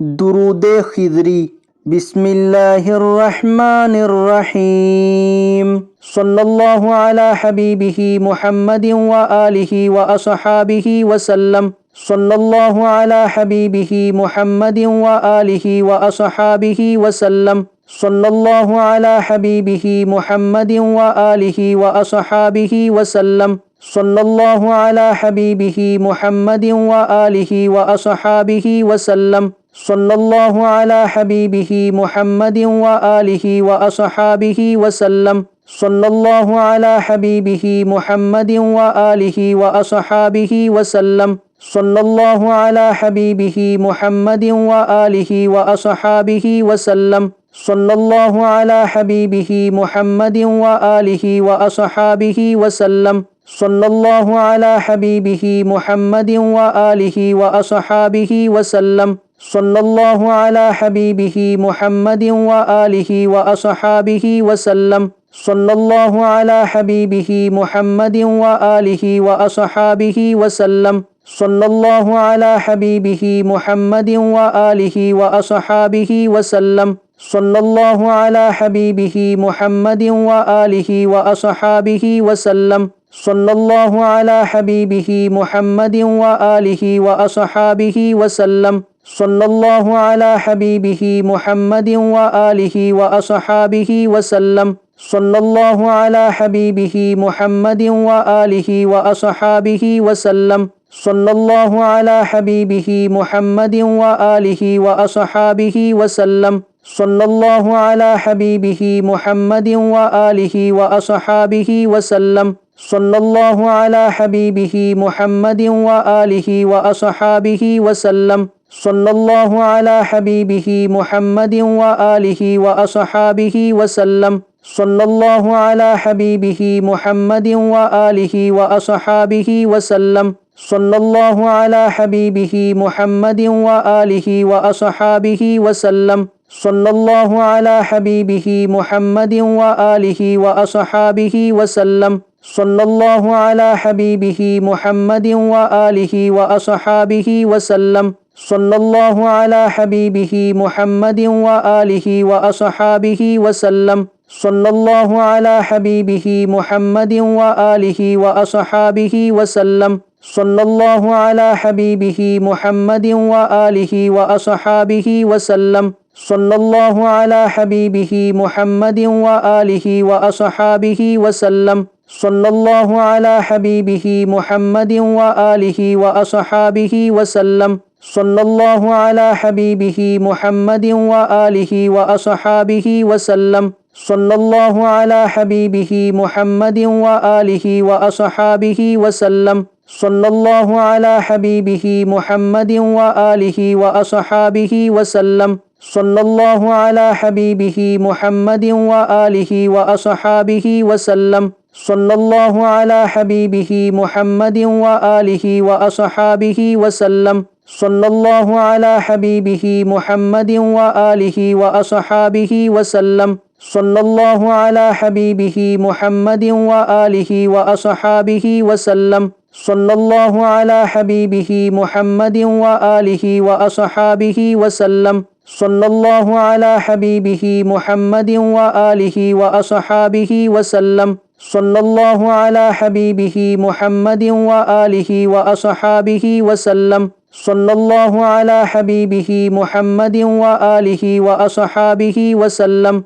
दुरूद खिदरी। बिस्मिल्लाहिर्रहमानिर्रहीम। सल्लल्लाहु अला हबीबिही मुहम्मदिन व आलिही व अस्हाबिही वसल्लम। सल्लल्लाहु अला हबीबिही मुहम्मदिन व आलिही व अस्हाबिही वसल्लम। सल्लल्लाहु अला हबीबिही मुहम्मदिन व आलिही व अस्हाबिही वसल्लम। सल्लल्लाहु अला हबीबिही मुहम्मदिन व आलिही व अस्हाबिही वसल्लम। सल्लल्लाहु अला हबीबिही मुहम्मदिन व आलिही व अस्हाबिही वसल्लम। सल्लल्लाहु अला हबीबिही मुहम्मदिन व आलिही व अस्हाबिही वसल्लम। सल्लल्लाहु अला हबीबिही मुहम्मदिन व आलिही व अस्हाबिही वसल्लम। सल्लल्लाहु अला हबीबिही मुहम्मदिन व आलिही व अस्हाबिही वसल्लम। सल्लल्लाहु अला हबीबिही मुहम्मदिन व आलिही व अस्हाबिही वसल्लम। सल्लल्लाहु अला हबीबिही मुहम्मदिन व आलिही व अस्हाबिही वसल्लम। सल्लल्लाहु अला हबीबिही मुहम्मदिन व आलिही व अस्हाबिही वसल्लम। सल्लल्लाहु अला हबीबिही मुहम्मदिन व आलिही व अस्हाबिही वसल्लम। सल्लल्लाहु अला हबीबिही मुहम्मदिन व आलिही व अस्हाबिही वसल्लम। सल्लल्लाहु अला हबीबिही मुहम्मदिन व आलिही व अस्हाबिही वसल्लम। सल्लल्लाहु अला हबीबिही मुहम्मदिन व आलिही व अस्हाबिही वसल्लम। सल्लल्लाहु अला हबीबिही मुहम्मदिन व आलिही व अस्हाबिही वसल्लम। सल्लल्लाहु अला हबीबिही मुहम्मदिन व आलिही व अस्हाबिही वसल्लम। सल्लल्लाहु अला हबीबिही मुहम्मदिन व आलिही व अस्हाबिही वसल्लम। सल्लल्लाहु अला हबीबिही मुहम्मदिन व आलिही व अस्हाबिही वसल्लम। सल्लल्लाहु अला हबीबिही मुहम्मदिन व आलिही व अस्हाबिही वसल्लम। सल्लल्लाहु अला हबीबिही मुहम्मदिन व आलिही व अस्हाबिही वसल्लम। सल्लल्लाहु अला हबीबिही मुहम्मदिन व आलिही व अस्हाबिही वसल्लम। सल्लल्लाहु अला हबीबिही मुहम्मदिन व आलिही व अस्हाबिही वसल्लम। सल्लल्लाहु अला हबीबिही मुहम्मदिन व आलिही व अस्हाबिही वसल्लम। सल्लल्लाहु अला हबीबिही मुहम्मदिन व आलिही व अस्हाबिही वसल्लम। सल्लल्लाहु अला हबीबिही मुहम्मदिन व आलिही व अस्हाबिही वसल्लम। सल्लल्लाहु अला हबीबिही मुहम्मदिन व आलिही व अस्हाबिही वसल्लम। सल्लल्लाहु अला हबीबिही मुहम्मदिन व आलिही व अस्हाबिही वसल्लम। सल्लल्लाहु अला हबीबिही मुहम्मदिन व आलिही व अस्हाबिही वसल्लम। सल्लल्लाहु अला हबीबिही मुहम्मदिन व आलिही व अस्हाबिही वसल्लम। सल्लल्लाहु अला हबीबिही मुहम्मदिन व आलिही व अस्हाबिही वसल्लम। सल्लल्लाहु अला हबीबिही मुहम्मदिन व आलिही व अस्हाबिही वसल्लम। सल्लल्लाहु अला हबीबिही मुहम्मदिन व आलिही व अस्हाबिही वसल्लम। सल्लल्लाहु अला हबीबिही मुहम्मदिन व आलिही व अस्हाबिही वसल्लम। सल्लल्लाहु अला हबीबिही मुहम्मदिन व आलिही व अस्हाबिही वसल्लम। सल्लल्लाहु अला हबीबिही मुहम्मदिन व आलिही व अस्हाबिही वसल्लम। सल्लल्लाहु अला हबीबिही मुहम्मदिन व आलिही व अस्हाबिही वसल्लम। सल्लल्लाहु अला हबीबिही मुहम्मदिन व आलिही व अस्हाबिही वसल्लम। सल्लल्लाहु अला हबीबिही मुहम्मदिन व आलिही व अस्हाबिही वसल्लम। सल्लल्लाहु अला हबीबिही मुहम्मदिन व आलिही व अस्हाबिही वसल्लम।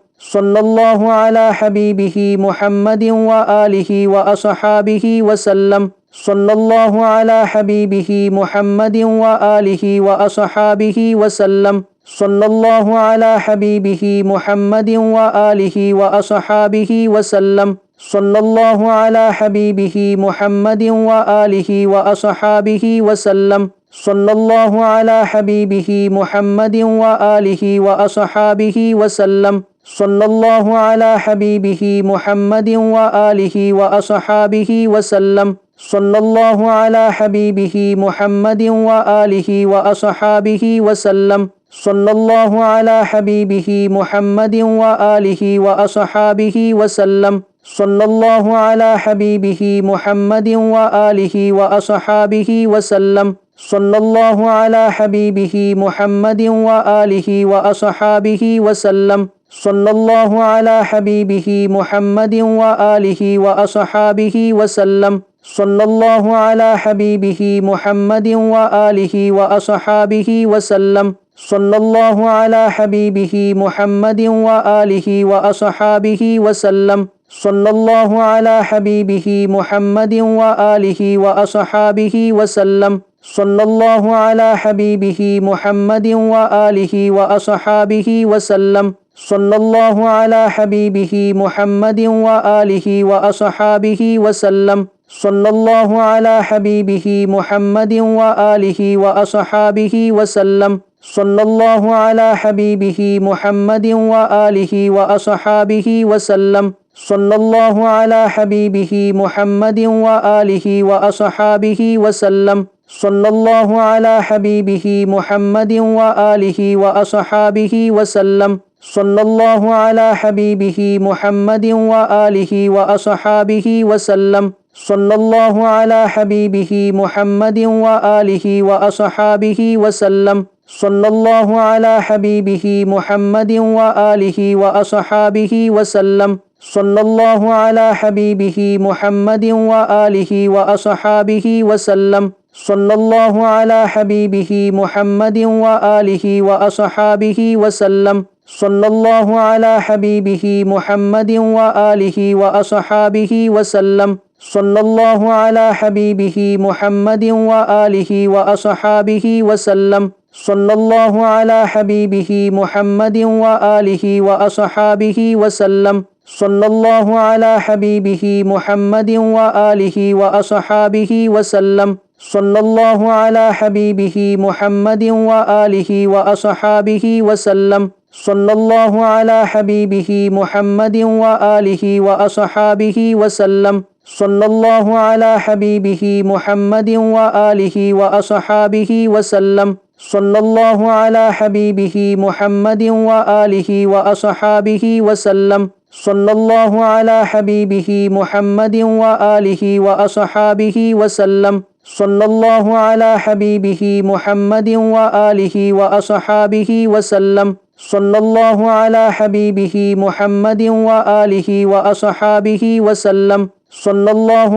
सल्लल्लाहु अला हबीबिही मुहम्मदिन व आलिही व अस्हाबिही वसल्लम। सल्लल्लाहु अला हबीबिही मुहम्मदिन व आलिही व अस्हाबिही वसल्लम। सल्लल्लाहु अला हबीबिही मुहम्मदिन व आलिही व अस्हाबिही वसल्लम। सल्लल्लाहु अला हबीबिही मुहम्मदिन व आलिही व अस्हाबिही वसल्लम। सल्लल्लाहु अला हबीबिही मुहम्मदिन व आलिही व अस्हाबिही वसल्लम। सल्लल्लाहु अला हबीबिही मुहम्मदिन व आलिही व अस्हाबिही वसल्लम। सल्लल्लाहु अला हबीबिही मुहम्मदिन व आलिही व अस्हाबिही वसल्लम। सल्लल्लाहु अला हबीबिही मुहम्मदिन व आलिही व अस्हाबिही वसल्लम। सल्लल्लाहु अला हबीबिही मुहम्मदिन व आलिही व अस्हाबिही वसल्लम। صلى الله على حبيبه محمد وآله وأصحابه وسلم. صلى الله على حبيبه محمد وآله وأصحابه وسلم. صلى الله على حبيبه محمد وآله وأصحابه وسلم. صلى الله على حبيبه محمد وآله وأصحابه وسلم. صلى الله على حبيبه محمد وآله وأصحابه وسلم. صلى الله على حبيبه محمد وآله وأصحابه وسلم. صلى الله على حبيبه محمد وآله وأصحابه وسلم. صلى الله على حبيبه محمد وآله وأصحابه وسلم. صلى الله على حبيبه محمد وآله وأصحابه وسلم. صلى الله على حبيبه محمد وآله وأصحابه وسلم. صلى الله على حبيبه محمد وآله وأصحابه وسلم. صلى الله على حبيبه محمد وآله وأصحابه وسلم. صلى الله على حبيبه محمد وآله وأصحابه وسلم. صلى الله على حبيبه محمد وآله وأصحابه وسلم. صلى الله على حبيبه محمد وآله وأصحابه وسلم. صلى الله على حبيبه محمد وآله وأصحابه وسلم. صلى الله على حبيبه محمد وآله وأصحابه وسلم. صلى الله على حبيبه محمد وآله وأصحابه وسلم. صلى الله على حبيبه محمد وآله وأصحابه وسلم. صلى الله على حبيبه محمد وآله وأصحابه وسلم. صلى الله على حبيبه محمد وآله وأصحابه وسلم. صلى الله على حبيبه محمد وآله وأصحابه وسلم. صلى الله على حبيبه محمد وآله وأصحابه وسلم. صلى الله على حبيبه محمد وآله وأصحابه وسلم. صلى الله على حبيبه محمد وآله وأصحابه وسلم. صلى الله على حبيبه محمد وآله وأصحابه وسلم. صلى الله على حبيبه محمد وآله وأصحابه وسلم. صلى الله على حبيبه محمد وآله وأصحابه وسلم. صلى الله على حبيبه محمد وآله وأصحابه وسلم. صلى الله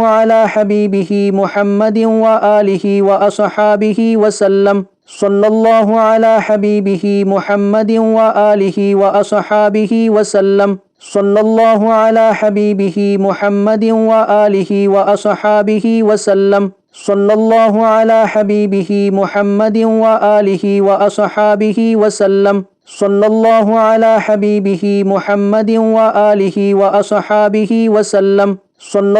على حبيبه محمد وآله وأصحابه وسلم. صلى الله على حبيبه محمد وآله وأصحابه وسلم. صلى الله على حبيبه محمد وآله وأصحابه وسلم. صلى الله على حبيبه محمد وآله وأصحابه وسلم. صلى الله على حبيبه محمد وآله وأصحابه وسلم. صلى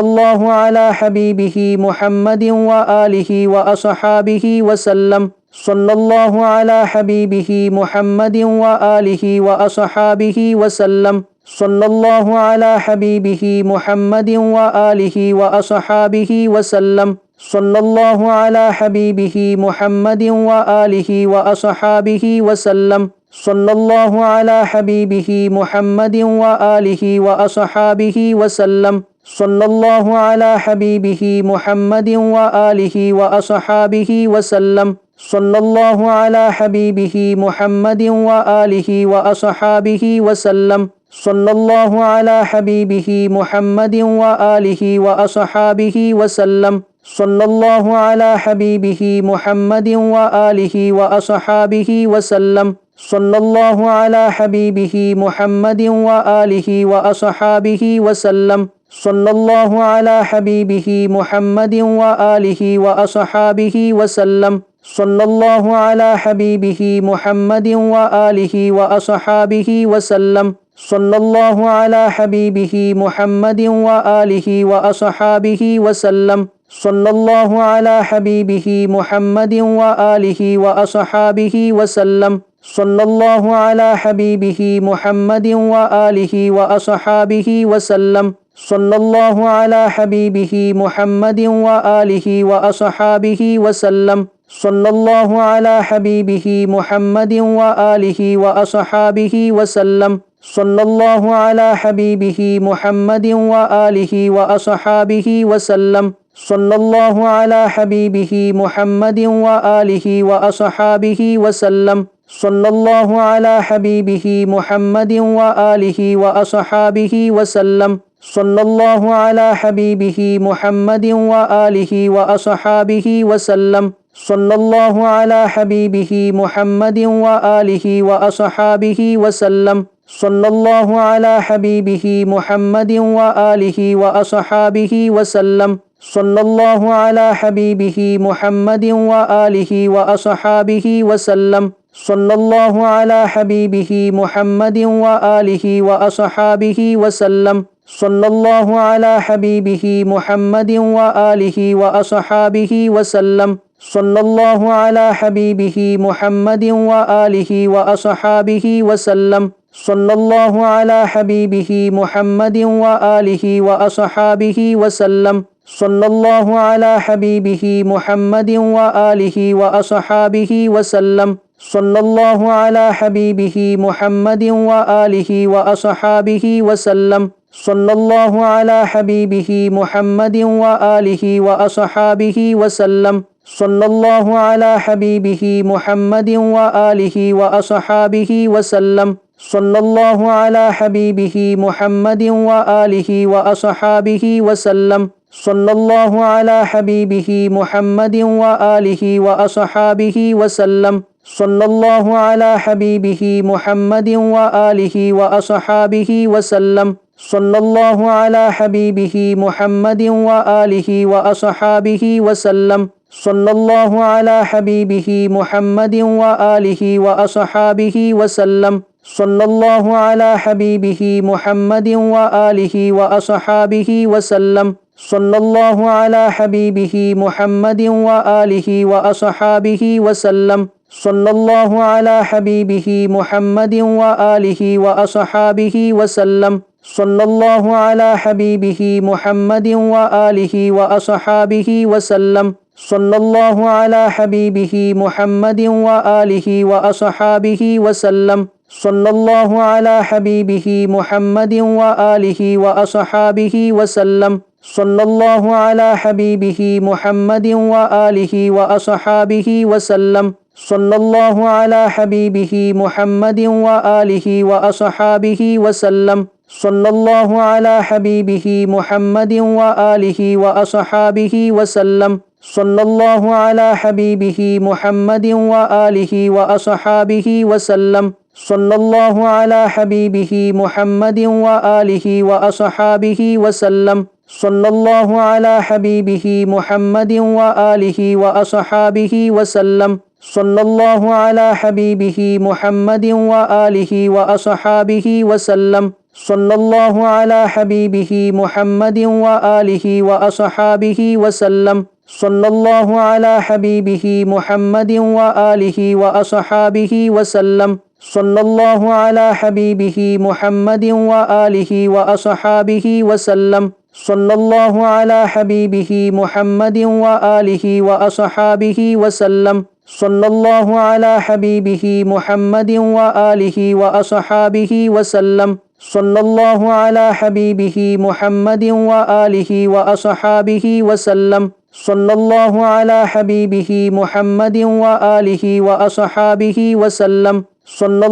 الله على حبيبه محمد وآله وأصحابه وسلم. صلى الله على حبيبه محمد وآله وأصحابه وسلم. صلى الله على حبيبه محمد وآله وأصحابه وسلم. صلى الله على حبيبه محمد وآله وأصحابه وسلم. صلى الله على حبيبه محمد وآله وأصحابه وسلم. صلى الله على حبيبه محمد وآله وأصحابه وسلم. صلى الله على حبيبه محمد وآله وأصحابه وسلم. صلى الله على حبيبه محمد وآله وأصحابه وسلم. صلى الله على حبيبه محمد وآله وأصحابه وسلم. صلى الله على حبيبه محمد وآله وأصحابه وسلم. صلى الله على حبيبه محمد وآله وأصحابه وسلم. صلى الله على حبيبه محمد وآله وأصحابه وسلم. صلى الله على حبيبه محمد وآله وأصحابه وسلم. صلى الله على حبيبه محمد وآله وأصحابه وسلم. صلى الله على حبيبه محمد وآله وأصحابه وسلم. صلى الله على حبيبه محمد وآله وأصحابه وسلم. صلى الله على حبيبه محمد وآله وأصحابه وسلم. صلى الله على حبيبه محمد وآله وأصحابه وسلم. صلى الله على حبيبه محمد وآله وأصحابه وسلم. صلى الله على حبيبه محمد وآله وأصحابه وسلم. صلى الله على حبيبه محمد وآله وأصحابه وسلم. صلى الله على حبيبه محمد وآله وأصحابه وسلم. صلى الله على حبيبه محمد وآله وأصحابه وسلم. صلى الله على حبيبه محمد وآله وأصحابه وسلم. صلى الله على حبيبه محمد وآله وأصحابه وسلم. صلى الله على حبيبه محمد وآله وأصحابه وسلم. صلى الله على حبيبه محمد وآله وأصحابه وسلم. صلى الله على حبيبه محمد وآله وأصحابه وسلم. صلى الله على حبيبه محمد وآله وأصحابه وسلم. صلى الله على حبيبه محمد وآله وأصحابه وسلم. صلى الله على حبيبه محمد وآله وأصحابه وسلم. صلى الله على حبيبه محمد وآله وأصحابه وسلم. صلى الله على حبيبه محمد وآله وأصحابه وسلم. صلى الله على حبيبه محمد وآله وأصحابه وسلم. صلى الله على حبيبه محمد وآله وأصحابه وسلم. صلى الله على حبيبه محمد وآله وأصحابه وسلم. صلى الله على حبيبه محمد وآله وأصحابه وسلم. صلى الله على حبيبه محمد وآله وأصحابه وسلم. صلى الله على حبيبه محمد وآله وأصحابه وسلم. صلى الله على حبيبه محمد وآله وأصحابه وسلم. صلى الله على حبيبه محمد وآله وأصحابه وسلم. صلى الله على حبيبه محمد وآله وأصحابه وسلم. صلى الله على حبيبه محمد وآله وأصحابه وسلم. صلى الله على حبيبه محمد وآله وأصحابه وسلم. صلى الله على حبيبه محمد وآله وأصحابه وسلم. صلى الله على حبيبه محمد وآله وأصحابه وسلم. صلى الله على حبيبه محمد وآله وأصحابه وسلم. صلى الله على حبيبه محمد وآله وأصحابه وسلم. صلى الله على حبيبه محمد وآله وأصحابه وسلم. صلى الله على حبيبه محمد وآله وأصحابه وسلم. صلى الله على حبيبه محمد وآله وأصحابه وسلم. صلى الله على حبيبه محمد وآله وأصحابه وسلم. صلى الله على حبيبه محمد وآله وأصحابه وسلم. صلى الله على حبيبه محمد وآله وأصحابه وسلم. صلى الله على حبيبه محمد وآله وأصحابه وسلم. صلى الله على حبيبه محمد وآله وأصحابه وسلم. صلى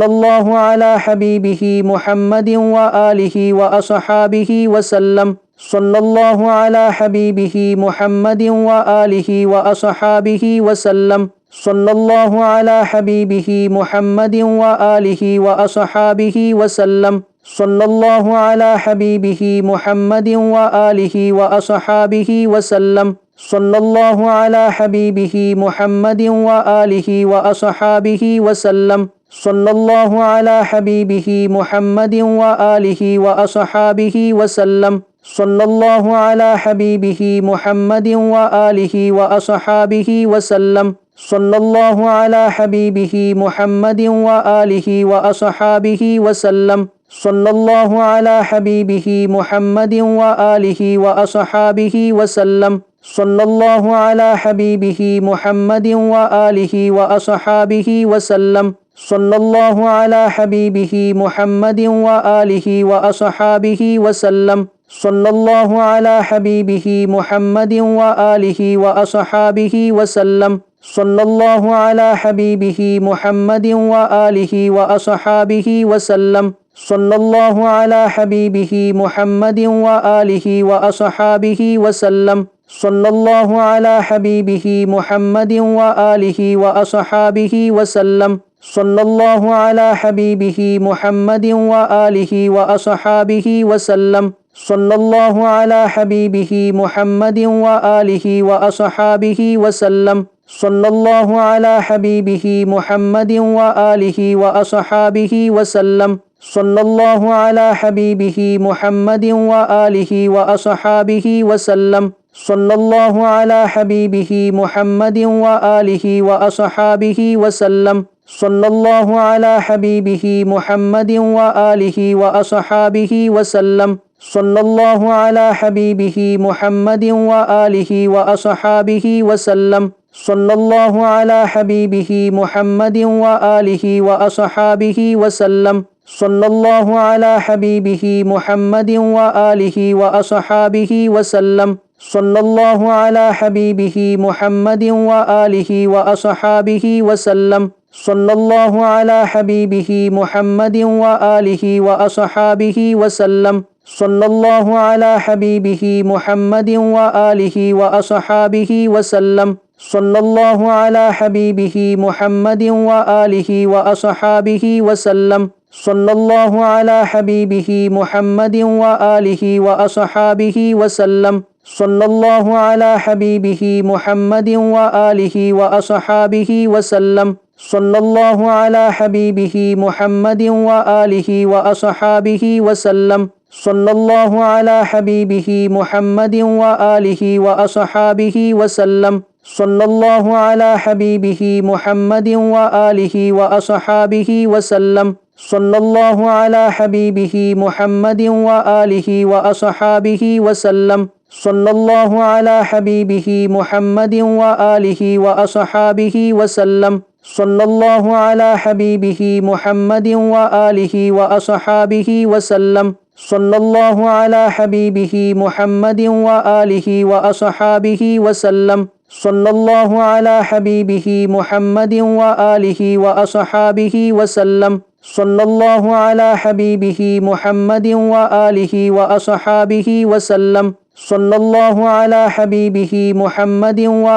الله على حبيبه محمد وآله وأصحابه وسلم. صلى الله على حبيبه محمد وآله وأصحابه وسلم. صلى الله على حبيبه محمد وآله وأصحابه وسلم. صلى الله على حبيبه محمد وآله وأصحابه وسلم. صلى الله على حبيبه محمد وآله وأصحابه وسلم. صلى الله على حبيبه محمد وآله وأصحابه وسلم. صلى الله على حبيبه محمد وآله وأصحابه وسلم. صلى الله على حبيبه محمد وآله وأصحابه وسلم. صلى الله على حبيبه محمد وآله وأصحابه وسلم. صلى الله على حبيبه محمد وآله وأصحابه وسلم. صلى الله على حبيبه محمد وآله وأصحابه وسلم. صلى الله على حبيبه محمد وآله وأصحابه وسلم. صلى الله على حبيبه محمد وآله وأصحابه وسلم. صلى الله على حبيبه محمد وآله وأصحابه وسلم. صلى الله على حبيبه محمد وآله وأصحابه وسلم. صلى الله على حبيبه محمد وآله وأصحابه وسلم. صلى الله على حبيبه محمد وآله وأصحابه وسلم. صلى الله على حبيبه محمد وآله وأصحابه وسلم. صلى الله على حبيبه محمد وآله وأصحابه وسلم. صلى الله على حبيبه محمد وآله وأصحابه وسلم. صلى الله على حبيبه محمد وآله وأصحابه وسلم. صلى الله على حبيبه محمد وآله وأصحابه وسلم. صلى الله على حبيبه محمد وآله وأصحابه وسلم. صلى الله على حبيبه محمد وآله وأصحابه وسلم. صلى الله على حبيبه محمد وآله وأصحابه وسلم. صلى الله على حبيبه محمد وآله وأصحابه وسلم. صلى الله على حبيبه محمد وآله وأصحابه وسلم. صلى الله على حبيبه محمد وآله وأصحابه وسلم. صلى الله على حبيبه محمد وآله وأصحابه وسلم. صلى الله على حبيبه محمد وآله وأصحابه وسلم. صلى الله على حبيبه محمد وآله وأصحابه وسلم. صلى الله على حبيبه محمد وآله وأصحابه وسلم. صلى الله على حبيبه محمد وآله وأصحابه وسلم. صلى الله على حبيبه محمد وآله وأصحابه وسلم. صلى الله على حبيبه محمد وآله وأصحابه وسلم. صلى الله على حبيبه محمد وآله وأصحابه وسلم. صلى الله على حبيبه محمد وآله وأصحابه وسلم. صلى الله على حبيبه محمد وآله وأصحابه وسلم. صلى الله على حبيبه محمد وآله وأصحابه وسلم. صلى الله على حبيبه محمد وآله وأصحابه وسلم. صلى الله على حبيبه محمد وآله وأصحابه وسلم. صلى الله على حبيبه محمد وآله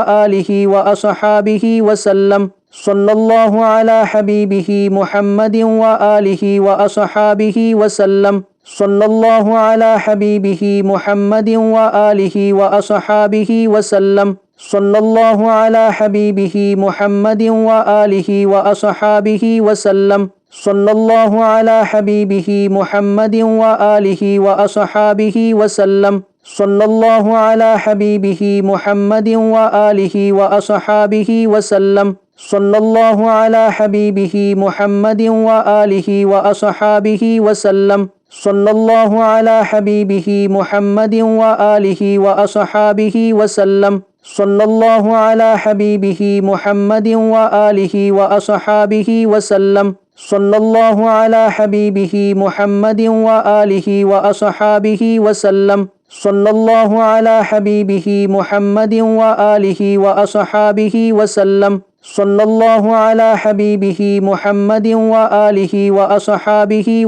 وأصحابه وسلم. صلى الله على حبيبه محمد وآله وأصحابه وسلم. صلى الله على حبيبه محمد وآله وأصحابه وسلم. صلى الله على حبيبه محمد وآله وأصحابه وسلم. صلى الله على حبيبه محمد وآله وأصحابه وسلم. صلى الله على حبيبه محمد وآله وأصحابه وسلم. صلى الله على حبيبه محمد وآله وأصحابه وسلم. صلى الله على حبيبه محمد وآله وأصحابه وسلم. صلى الله على حبيبه محمد وآله وأصحابه وسلم. صلى الله على حبيبه محمد وآله وأصحابه وسلم. صلى الله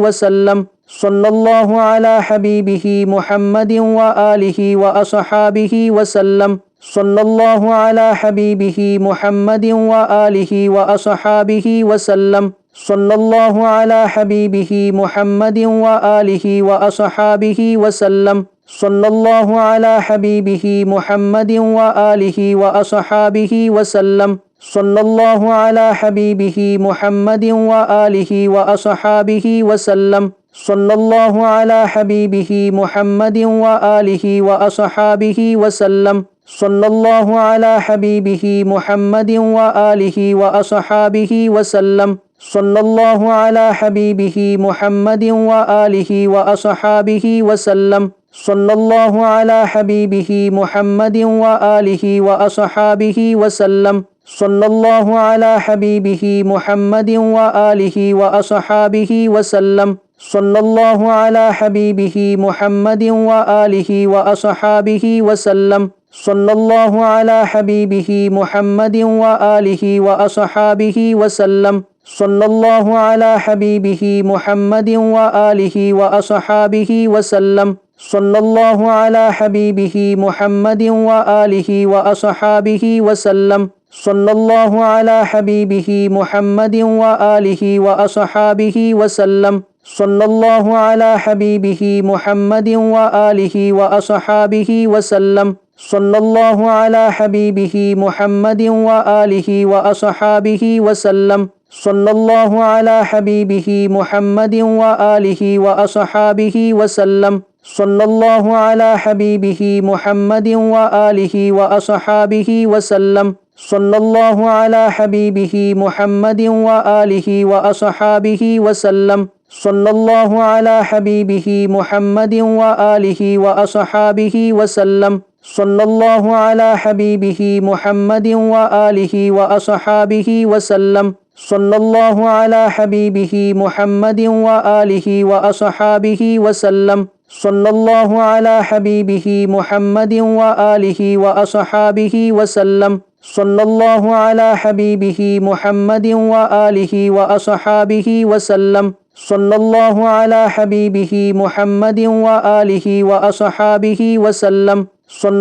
على حبيبه محمد وآله وأصحابه وسلم. صلى الله على حبيبه محمد وآله وأصحابه وسلم. صلى الله على حبيبه محمد وآله وأصحابه وسلم. صلى الله على حبيبه محمد وآله وأصحابه وسلم. صلى الله على حبيبه محمد وآله وأصحابه وسلم. صلى الله على حبيبه محمد وآله وأصحابه وسلم. صلى الله على حبيبه محمد وآله وأصحابه وسلم. صلى الله على حبيبه محمد وآله وأصحابه وسلم. صلى الله على حبيبه محمد وآله وأصحابه وسلم. صلى الله على حبيبه محمد وآله وأصحابه وسلم. صلى الله على حبيبه محمد وآله وأصحابه وسلم. صلى الله على حبيبه محمد وآله وأصحابه وسلم. صلى الله على حبيبه محمد وآله وأصحابه وسلم. صلى الله على حبيبه محمد وآله وأصحابه وسلم. صلى الله على حبيبه محمد وآله وأصحابه وسلم. صلى الله على حبيبه محمد وآله وأصحابه وسلم. صلى الله على حبيبه محمد وآله وأصحابه وسلم. صلى الله على حبيبه محمد وآله وأصحابه وسلم. صلى الله على حبيبه محمد وآله وأصحابه وسلم. صلى الله على حبيبه محمد وآله وأصحابه وسلم. صلى الله على حبيبه محمد وآله وأصحابه وسلم. صلى الله على حبيبه محمد وآله وأصحابه وسلم. صلى الله على حبيبه محمد وآله وأصحابه وسلم. صلى الله على حبيبه محمد وآله وأصحابه وسلم. صلى الله على حبيبه محمد وآله وأصحابه وسلم. صلى الله على حبيبه محمد وآله وأصحابه وسلم.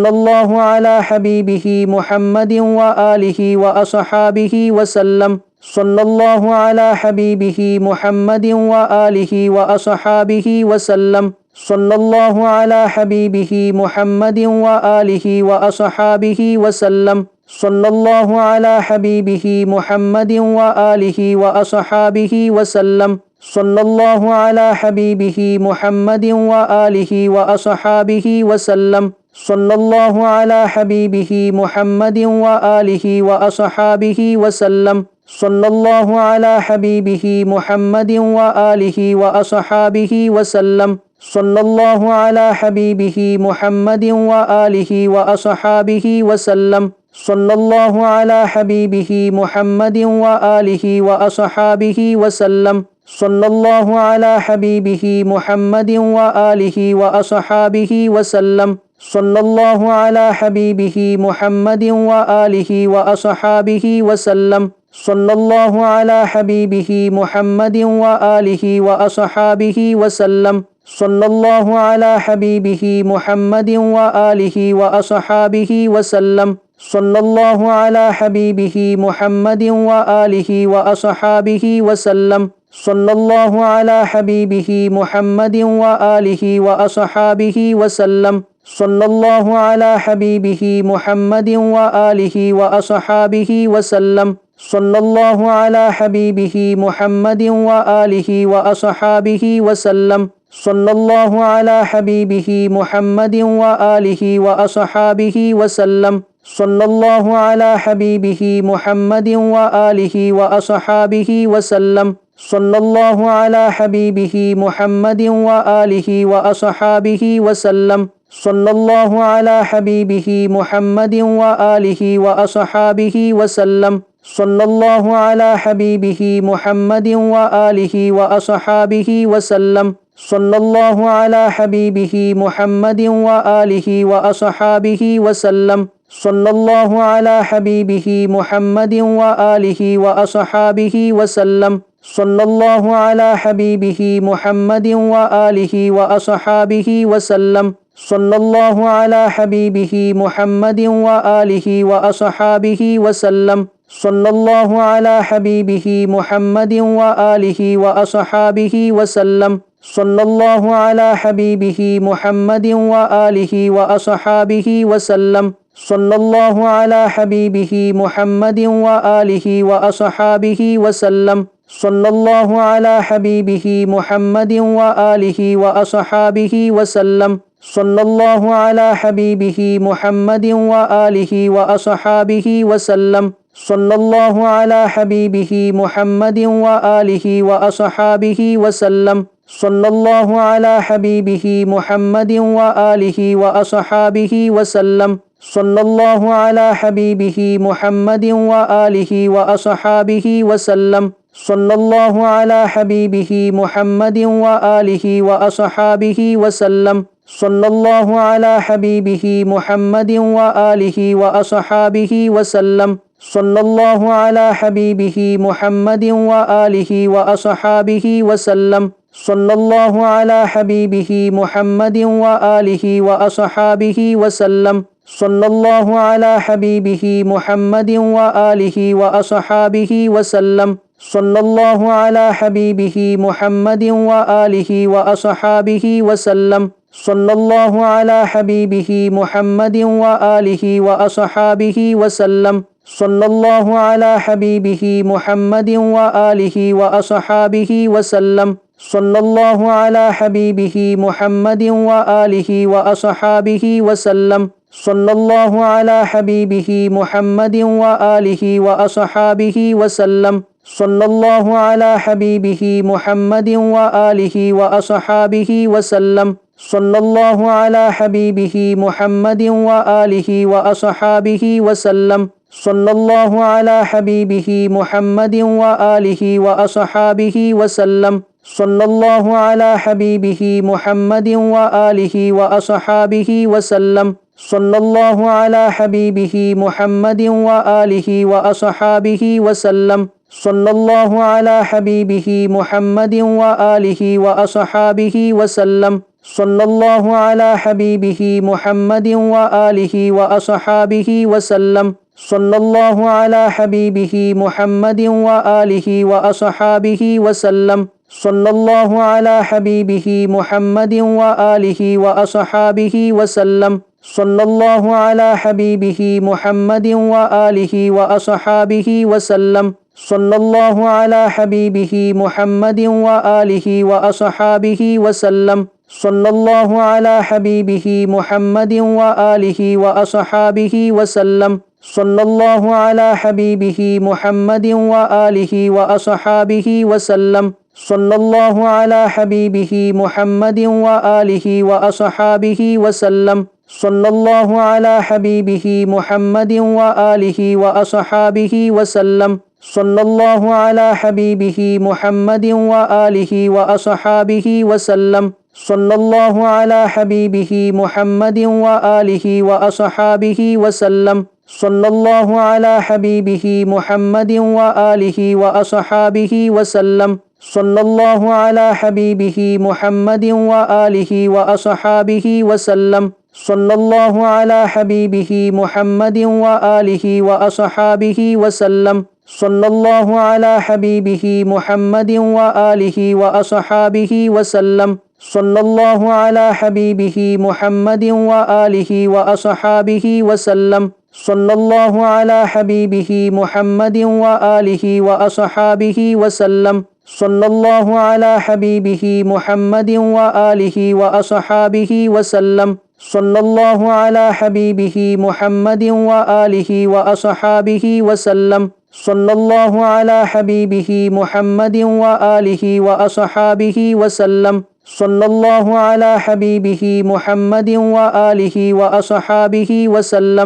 صلى الله على حبيبه محمد وآله وأصحابه وسلم. صلى الله على حبيبه محمد وآله وأصحابه وسلم. صلى الله على حبيبه محمد وآله وأصحابه وسلم. صلى الله على حبيبه محمد وآله وأصحابه وسلم. صلى الله على حبيبه محمد وآله وأصحابه وسلم. صلى الله على حبيبه محمد وآله وأصحابه وسلم. صلى الله على حبيبه محمد وآله وأصحابه وسلم. صلى الله على حبيبه محمد وآله وأصحابه وسلم. صلى الله على حبيبه محمد وآله وأصحابه وسلم. صلى الله على حبيبه محمد وآله وأصحابه وسلم. صلى الله على حبيبه محمد وآله وأصحابه وسلم. صلى الله على حبيبه محمد وآله وأصحابه وسلم. صلى الله على حبيبه محمد وآله وأصحابه وسلم. صلى الله على حبيبه محمد وآله وأصحابه وسلم. صلى الله على حبيبه محمد وآله وأصحابه وسلم. صلى الله على حبيبه محمد وآله وأصحابه وسلم. صلى الله على حبيبه محمد وآله وأصحابه وسلم. صلى الله على حبيبه محمد وآله وأصحابه وسلم. صلى الله على حبيبه محمد وآله وأصحابه وسلم. صلى الله على حبيبه محمد وآله وأصحابه وسلم. صلى الله على حبيبه محمد وآله وأصحابه وسلم. صلى الله على حبيبه محمد وآله وأصحابه وسلم. صلى الله على حبيبه محمد وآله وأصحابه وسلم. صلى الله على حبيبه محمد وآله وأصحابه وسلم. صلى الله على حبيبه محمد وآله وأصحابه وسلم. صلى الله على حبيبه محمد وآله وأصحابه وسلم. صلى الله على حبيبه محمد وآله وأصحابه وسلم. صلى الله على حبيبه محمد وآله وأصحابه وسلم. صلى الله على حبيبه محمد وآله وأصحابه وسلم. صلى الله على حبيبه محمد وآله وأصحابه وسلم. صلى الله على حبيبه محمد وآله وأصحابه وسلم. صلى الله على حبيبه محمد وآله وأصحابه وسلم. صلى الله على حبيبه محمد وآله وأصحابه وسلم. صلى الله على حبيبه محمد وآله وأصحابه وسلم. صلى الله على حبيبه محمد وآله وأصحابه وسلم. صلى الله على حبيبه محمد وآله وأصحابه وسلم. صلى الله على حبيبه محمد وآله وأصحابه وسلم. صلى الله على حبيبه محمد وآله وأصحابه وسلم. صلى الله على حبيبه محمد وآله وأصحابه وسلم. صلى الله على حبيبه محمد وآله وأصحابه وسلم. صلى الله على حبيبه محمد وآله وأصحابه وسلم. صلى الله على حبيبه محمد وآله وأصحابه وسلم. صلى الله على حبيبه محمد وآله وأصحابه وسلم. صلى الله على حبيبه محمد وآله وأصحابه وسلم. صلى الله على حبيبه محمد وآله وأصحابه وسلم. صلى الله على حبيبه محمد وآله وأصحابه وسلم. صلى الله على حبيبه محمد وآله وأصحابه وسلم. صلى الله على حبيبه محمد وآله وأصحابه وسلم. صلى الله على حبيبه محمد وآله وأصحابه وسلم. صلى الله على حبيبه محمد وآله وأصحابه وسلم. صلى الله على حبيبه محمد وآله وأصحابه وسلم. صلى الله على حبيبه محمد وآله وأصحابه وسلم. صلى الله على حبيبه محمد وآله وأصحابه وسلم. صلى الله على حبيبه محمد وآله وأصحابه وسلم. صلى الله على حبيبه محمد وآله وأصحابه وسلم. صلى الله على حبيبه محمد وآله وأصحابه وسلم. صلى الله على حبيبه محمد وآله وأصحابه وسلم. صلى الله على حبيبه محمد وآله وأصحابه وسلم. صلى الله على حبيبه محمد وآله وأصحابه وسلم. صلى الله على حبيبه محمد وآله وأصحابه وسلم. صلى الله على حبيبه محمد وآله وأصحابه وسلم. صلى الله على حبيبه محمد وآله وأصحابه وسلم. صلى الله على حبيبه محمد وآله وأصحابه وسلم. صلى الله على حبيبه محمد وآله وأصحابه وسلم. صلى الله على حبيبه محمد وآله وأصحابه وسلم. صلى الله على حبيبه محمد وآله وأصحابه وسلم. صلى الله على حبيبه محمد وآله وأصحابه وسلم. صلى الله على حبيبه محمد وآله وأصحابه وسلم. صلى الله على حبيبه محمد وآله وأصحابه وسلم. صلى الله على حبيبه محمد وآله وأصحابه وسلم. صلى الله على حبيبه محمد وآله وأصحابه وسلم. صلى الله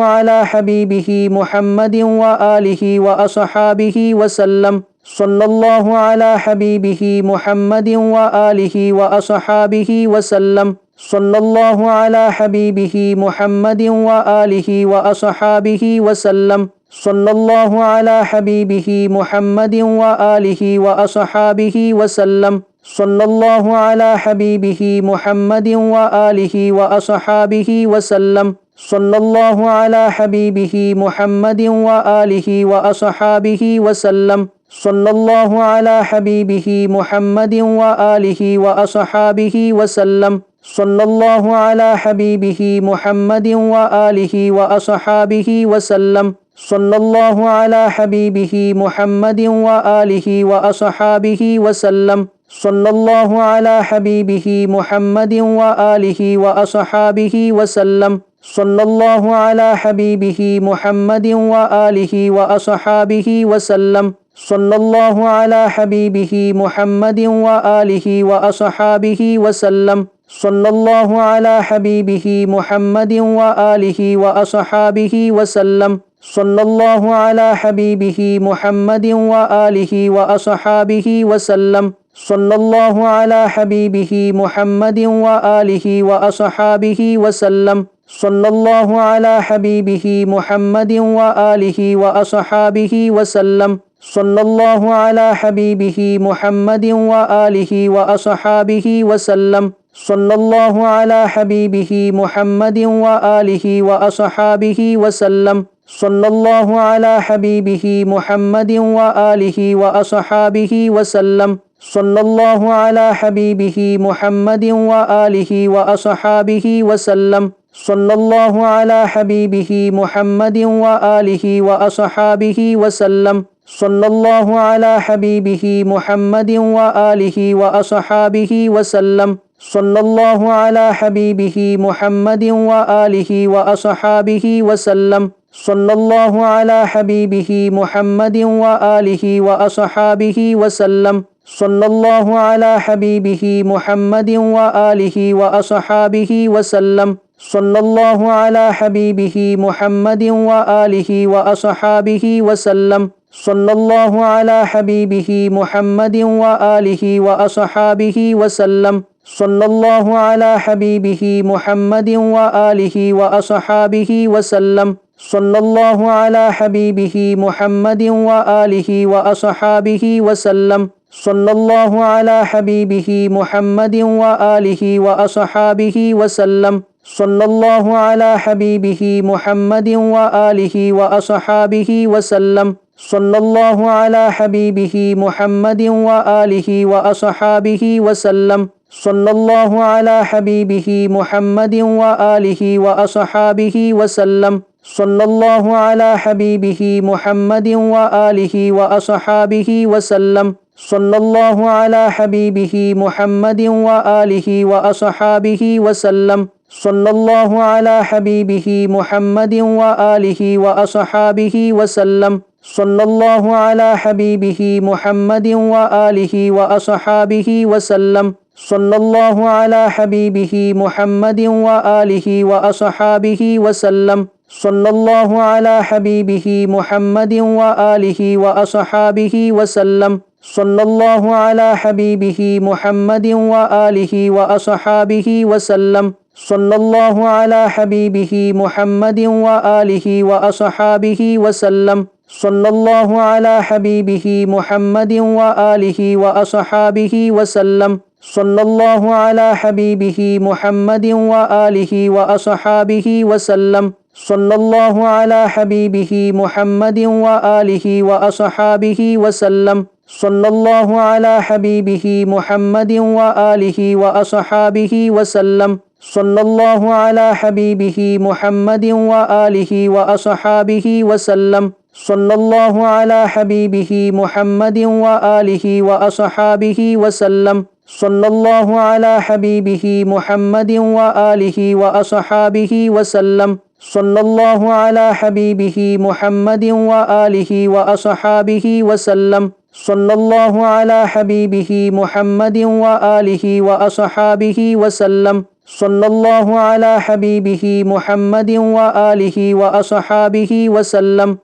على حبيبه محمد وآله وأصحابه وسلم. صلى الله على حبيبه محمد وآله وأصحابه وسلم. صلى الله على حبيبه محمد وآله وأصحابه وسلم. صلى الله على حبيبه محمد وآله وأصحابه وسلم. صلى الله على حبيبه محمد وآله وأصحابه وسلم. صلى الله على حبيبه محمد وآله وأصحابه وسلم. صلى الله على حبيبه محمد وآله وأصحابه وسلم. صلى الله على حبيبه محمد وآله وأصحابه وسلم. صلى الله على حبيبه محمد وآله وأصحابه وسلم. صلى الله على حبيبه محمد وآله وأصحابه وسلم. صلى الله على حبيبه محمد وآله وأصحابه وسلم. صلى الله على حبيبه محمد وآله وأصحابه وسلم صلى الله على حبيبه محمد وآله وأصحابه وسلم صلى الله على حبيبه محمد وآله وأصحابه وسلم صلى الله على حبيبه محمد وآله وأصحابه وسلم صلى الله على حبيبه محمد وآله وأصحابه وسلم صلى الله على حبيبه محمد وآله وأصحابه وسلم صلى الله على حبيبه محمد وآله وأصحابه وسلم صلى الله على حبيبه محمد وآله وأصحابه وسلم صلى الله على حبيبه محمد وآله وأصحابه وسلم صلى الله على حبيبه محمد وآله وأصحابه وسلم صلى الله على حبيبه محمد وآله وأصحابه وسلم صلى الله على حبيبه محمد وآله وأصحابه وسلم صلى الله على حبيبه محمد وآله وأصحابه وسلم صلى الله على حبيبه محمد وآله وأصحابه وسلم صلى الله على حبيبه محمد وآله وأصحابه وسلم صلى الله على حبيبه محمد وآله وأصحابه وسلم صلى الله على حبيبه محمد وآله وأصحابه وسلم صلى الله على حبيبه محمد وآله وأصحابه وسلم صلى الله على حبيبه محمد وآله وأصحابه وسلم صلى الله على حبيبه محمد وآله وأصحابه وسلم صلى الله على حبيبه محمد وآله وأصحابه وسلم صلى الله على حبيبه محمد وآله وأصحابه وسلم صلى الله على حبيبه محمد وآله وأصحابه وسلم صلى الله على حبيبه محمد وآله وأصحابه وسلم صلى الله على حبيبه محمد وآله وأصحابه وسلم صلى الله على حبيبه محمد وآله وأصحابه وسلم صلى الله على حبيبه محمد وآله وأصحابه وسلم صلى الله على حبيبه محمد وآله وأصحابه وسلم صلى الله على حبيبه محمد وآله وأصحابه وسلم صلى الله على حبيبه محمد وآله وأصحابه وسلم صلى الله على حبيبه محمد وآله وأصحابه وسلم صلى الله على حبيبه محمد وآله وأصحابه وسلم صلى الله على حبيبه محمد وآله وأصحابه وسلم صلى الله على حبيبه محمد وآله وأصحابه وسلم صلى الله على حبيبه محمد وآله وأصحابه وسلم صلى الله على حبيبه محمد وآله وأصحابه وسلم صلى الله على حبيبه محمد وآله وأصحابه وسلم صلى الله على حبيبه محمد وآله وأصحابه وسلم صلى الله على حبيبه محمد وآله وأصحابه وسلم صلى الله على حبيبه محمد وآله وأصحابه وسلم صلى الله على حبيبه محمد وآله وأصحابه وسلم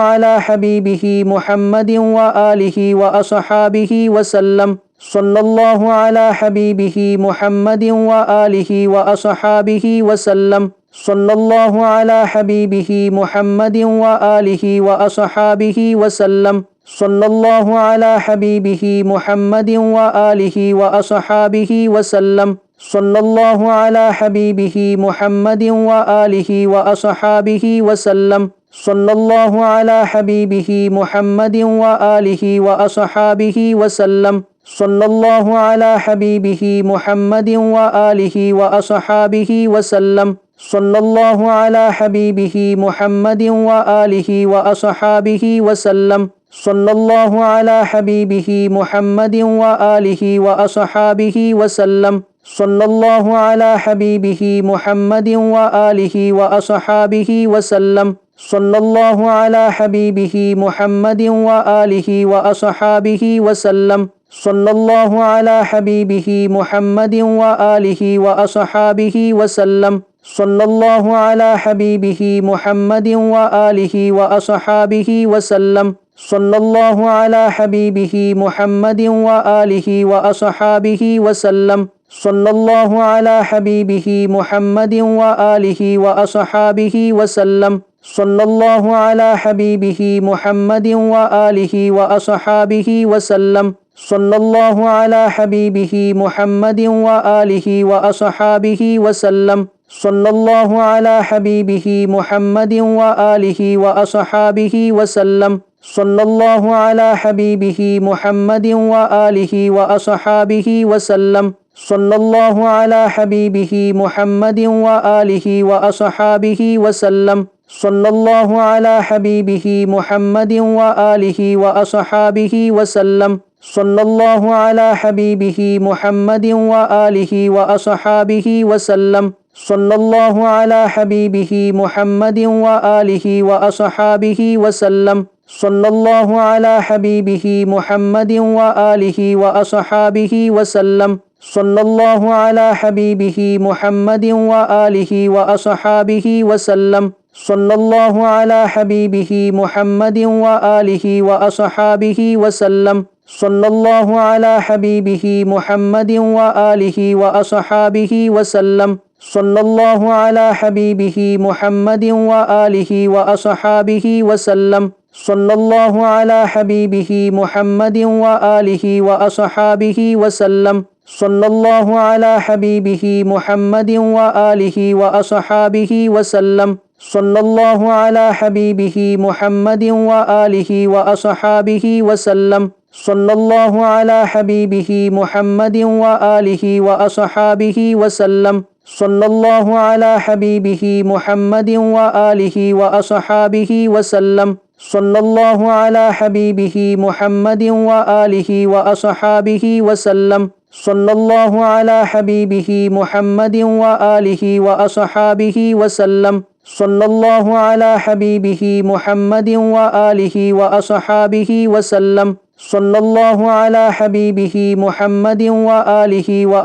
صلى الله على حبيبه محمد وآله وأصحابه وسلم صلى الله على حبيبه محمد وآله وأصحابه وسلم صلى الله على حبيبه محمد وآله وأصحابه وسلم صلى الله على حبيبه محمد وآله وأصحابه وسلم صلى الله على حبيبه محمد وآله وأصحابه وسلم صلى الله على حبيبه محمد وآله وأصحابه وسلم صلى الله على حبيبه محمد وآله وأصحابه وسلم صلى الله على حبيبه محمد وآله وأصحابه وسلم صلى الله على حبيبه محمد وآله وأصحابه وسلم صلى الله على حبيبه محمد وآله وأصحابه وسلم. صلى الله على حبيبه محمد وآله وأصحابه وسلم. صلى الله على حبيبه محمد وآله وأصحابه وسلم. صلى الله على حبيبه محمد وآله وأصحابه وسلم. صلى الله على حبيبه محمد وآله وأصحابه وسلم. صلى الله على حبيبه محمد وآله وأصحابه وسلم. صلى الله على حبيبه محمد وآله وأصحابه وسلم. صلى الله على حبيبه محمد وآله وأصحابه وسلم. صلى الله على حبيبه محمد وآله وأصحابه وسلم. صلى الله على حبيبه محمد وآله وأصحابه وسلم. صلى الله على حبيبه محمد وآله وأصحابه وسلم. صلى الله على حبيبه محمد وآله وأصحابه وسلم. صلى الله على حبيبه محمد وآله وأصحابه وسلم. صلى الله على حبيبه محمد وآله وأصحابه وسلم. صلى الله على حبيبه محمد وآله وأصحابه وسلم. صلى الله على حبيبه محمد وآله وأصحابه وسلم. صلى الله على حبيبه محمد وآله وأصحابه وسلم. صلى الله على حبيبه محمد وآله وأصحابه وسلم. صلى الله على حبيبه محمد وآله وأصحابه وسلم. صلى الله على حبيبه محمد وآله وأصحابه وسلم. صلى الله على حبيبه محمد وآله وأصحابه وسلم. صلى الله على حبيبه محمد وآله وأصحابه وسلم. صلى الله على حبيبه محمد وآله وأصحابه وسلم. صلى الله على حبيبه محمد وآله وأصحابه وسلم. صلى الله على حبيبه محمد وآله وأصحابه وسلم. صلى الله على حبيبه محمد وآله وأصحابه وسلم. صلى الله على حبيبه محمد وآله وأصحابه وسلم. صلى الله على حبيبه محمد وآله وأصحابه وسلم. صلى الله على حبيبه محمد وآله وأصحابه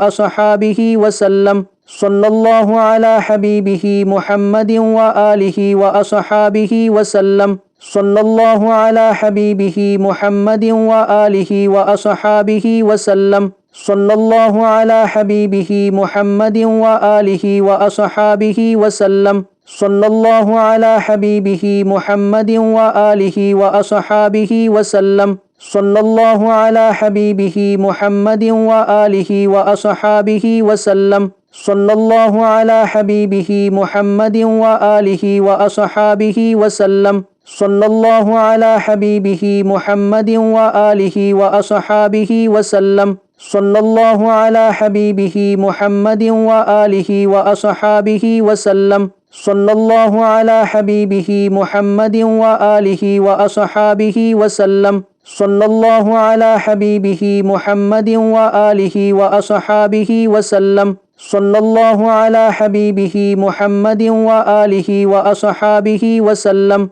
وسلم. صلى الله على حبيبه محمد وآله وأصحابه وسلم. صلى الله على حبيبه محمد وآله وأصحابه وسلم. صلى الله على حبيبه محمد وآله وأصحابه وسلم. صلى الله على حبيبه محمد وآله وأصحابه وسلم. صلى الله على حبيبه محمد وآله وأصحابه وسلم. صلى الله على حبيبه محمد وآله وأصحابه وسلم. صلى الله على حبيبه محمد وآله وأصحابه وسلم. صلى الله على حبيبه محمد وآله وأصحابه وسلم. صلى الله على حبيبه محمد وآله وأصحابه وسلم. صلى الله على حبيبه محمد وآله وأصحابه وسلم.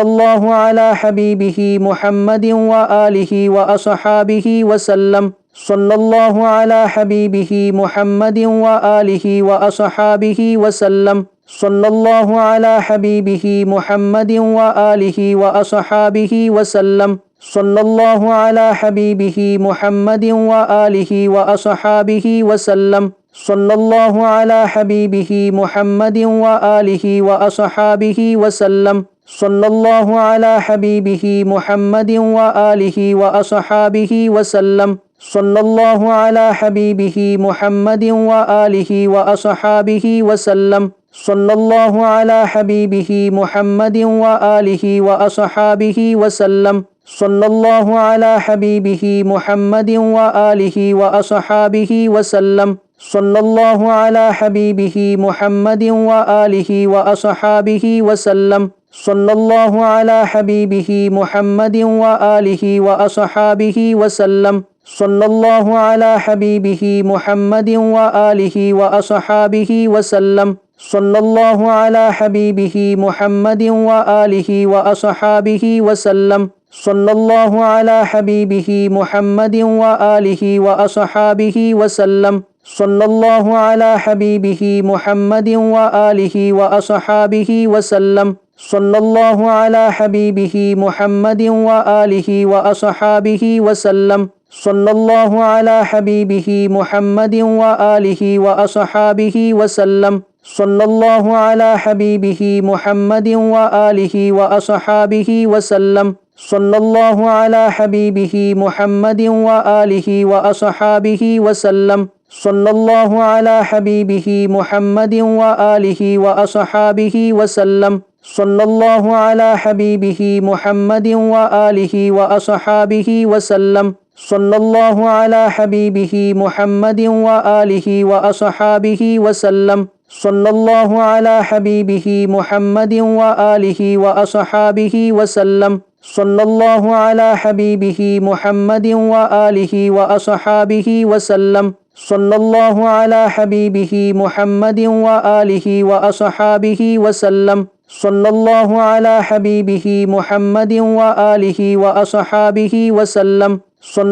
صلى الله على حبيبه محمد وآله وأصحابه وسلم. صلى الله على حبيبه محمد وآله وأصحابه وسلم. صلى الله على حبيبه محمد وآله وأصحابه وسلم. صلى الله على حبيبه محمد وآله وأصحابه وسلم. صلى الله على حبيبه محمد وآله وأصحابه وسلم. صلى الله على حبيبه محمد وآله وأصحابه وسلم. صلى الله على حبيبه محمد وآله وأصحابه وسلم. صلى الله على حبيبه محمد وآله وأصحابه وسلم. صلى الله على حبيبه محمد وآله وأصحابه وسلم. صلى الله على حبيبه محمد وآله وأصحابه وسلم. صلى الله على حبيبه محمد وآله وأصحابه وسلم. صلى الله على حبيبه محمد وآله وأصحابه وسلم. صلى الله على حبيبه محمد وآله وأصحابه وسلم. صلى الله على حبيبه محمد وآله وأصحابه وسلم. صلى الله على حبيبه محمد وآله وأصحابه وسلم. صلى الله على حبيبه محمد وآله وأصحابه وسلم. صلى الله على حبيبه محمد وآله وأصحابه وسلم. صلى الله على حبيبه محمد وآله وأصحابه وسلم. صلى الله على حبيبه محمد وآله وأصحابه وسلم. صلى الله على حبيبه محمد وآله وأصحابه وسلم. صلى الله على حبيبه محمد وآله وأصحابه وسلم. صلى الله على حبيبه محمد وآله وأصحابه وسلم. صلى الله على حبيبه محمد وآله وأصحابه وسلم. صلى الله على حبيبه محمد وآله وأصحابه وسلم. صلى الله على حبيبه محمد وآله وأصحابه وسلم. صلى الله على حبيبه محمد وآله وأصحابه وسلم.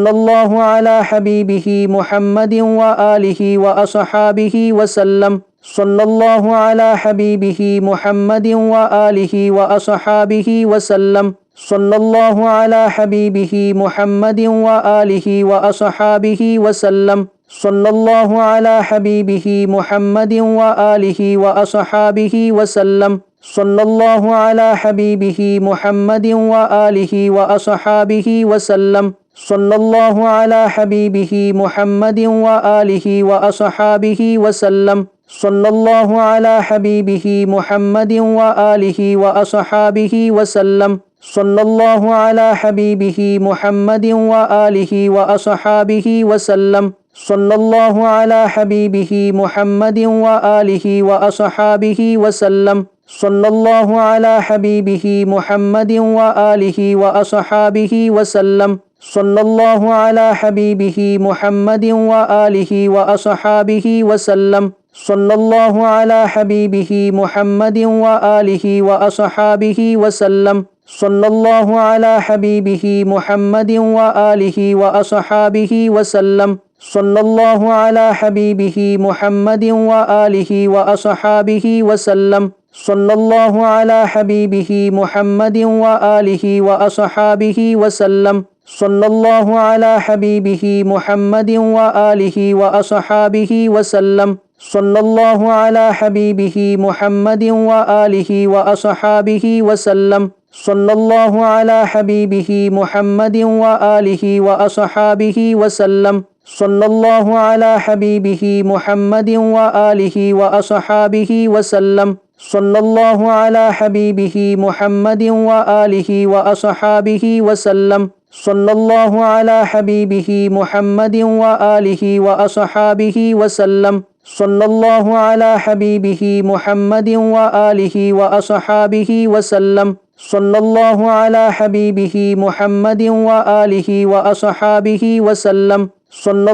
صلى الله على حبيبه محمد وآله وأصحابه وسلم. صلى الله على حبيبه محمد وآله وأصحابه وسلم. صلى الله على حبيبه محمد وآله وأصحابه وسلم. صلى الله على حبيبه محمد وآله وأصحابه وسلم. صلى الله على حبيبه محمد وآله وأصحابه وسلم. صلى الله على حبيبه محمد وآله وأصحابه وسلم. صلى الله على حبيبه محمد وآله وأصحابه وسلم. صلى الله على حبيبه محمد وآله وأصحابه وسلم. صلى الله على حبيبه محمد وآله وأصحابه وسلم. صلى الله على حبيبه محمد وآله وأصحابه وسلم. صلى الله على حبيبه محمد وآله وأصحابه وسلم. صلى الله على حبيبه محمد وآله وأصحابه وسلم. صلى الله على حبيبه محمد وآله وأصحابه وسلم. صلى الله على حبيبه محمد وآله وأصحابه وسلم. صلى الله على حبيبه محمد وآله وأصحابه وسلم. صلى الله على حبيبه محمد وآله وأصحابه وسلم. صلى الله على حبيبه محمد وآله وأصحابه وسلم. صلى الله على حبيبه محمد وآله وأصحابه وسلم. صلى الله على حبيبه محمد وآله وأصحابه وسلم. صلى الله على حبيبه محمد وآله وأصحابه وسلم. صلى الله على حبيبه محمد وآله وأصحابه وسلم. صلى الله على حبيبه محمد وآله وأصحابه وسلم. صلى الله على حبيبه محمد وآله وأصحابه وسلم. صلى الله على حبيبه محمد وآله وأصحابه وسلم. صلى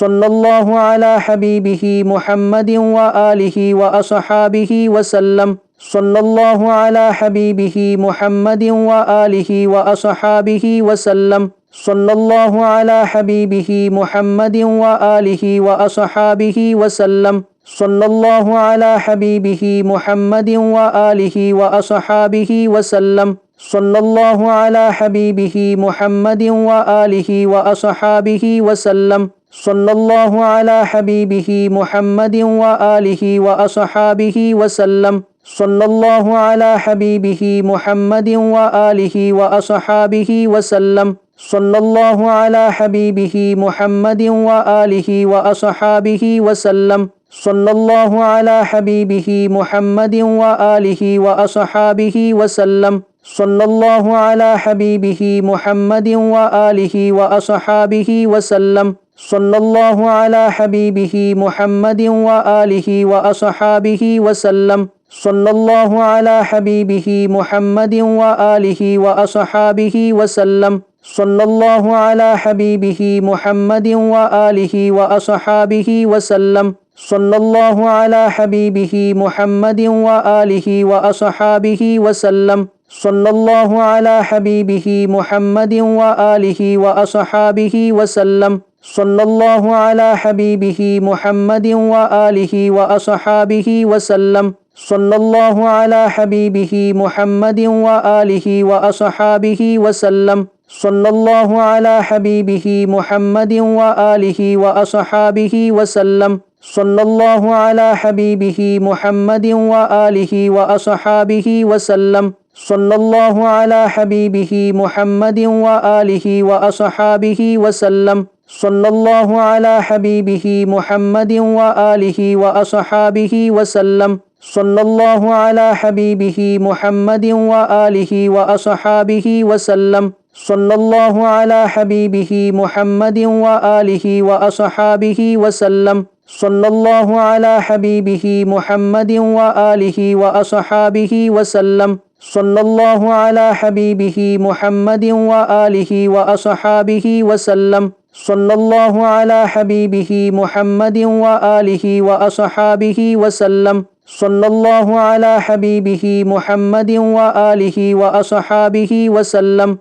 الله على حبيبه محمد وآله وأصحابه وسلم. صلى الله على حبيبه محمد وآله وأصحابه وسلم. صلى الله على حبيبه محمد وآله وأصحابه وسلم. صلى الله على حبيبه محمد وآله وأصحابه وسلم. صلى الله على حبيبه محمد وآله وأصحابه وسلم. صلى الله على حبيبه محمد وآله وأصحابه وسلم. صلى الله على حبيبه محمد وآله وأصحابه وسلم. صلى الله على حبيبه محمد وآله وأصحابه وسلم. صلى الله على حبيبه محمد وآله وأصحابه وسلم. صلى الله على حبيبه محمد وآله وأصحابه وسلم. صلى الله على حبيبه محمد وآله وأصحابه وسلم. صلى الله على حبيبه محمد وآله وأصحابه وسلم. صلى الله على حبيبه محمد وآله وأصحابه وسلم. صلى الله على حبيبه محمد وآله وأصحابه وسلم. صلى الله على حبيبه محمد وآله وأصحابه وسلم. صلى الله على حبيبه محمد وآله وأصحابه وسلم. صلى الله على حبيبه محمد وآله وأصحابه وسلم. صلى الله على حبيبه محمد وآله وأصحابه وسلم. صلى الله على حبيبه محمد وآله وأصحابه وسلم. صلى الله على حبيبه محمد وآله وأصحابه وسلم. صلى الله على حبيبه محمد وآله وأصحابه وسلم. صلى الله على حبيبه محمد وآله وأصحابه وسلم. صلى الله على حبيبه محمد وآله وأصحابه وسلم. صلى الله على حبيبه محمد وآله وأصحابه وسلم. صلى الله على حبيبه محمد وآله وأصحابه وسلم. صلى الله على حبيبه محمد وآله وأصحابه وسلم. صلى الله على حبيبه محمد وآله وأصحابه وسلم.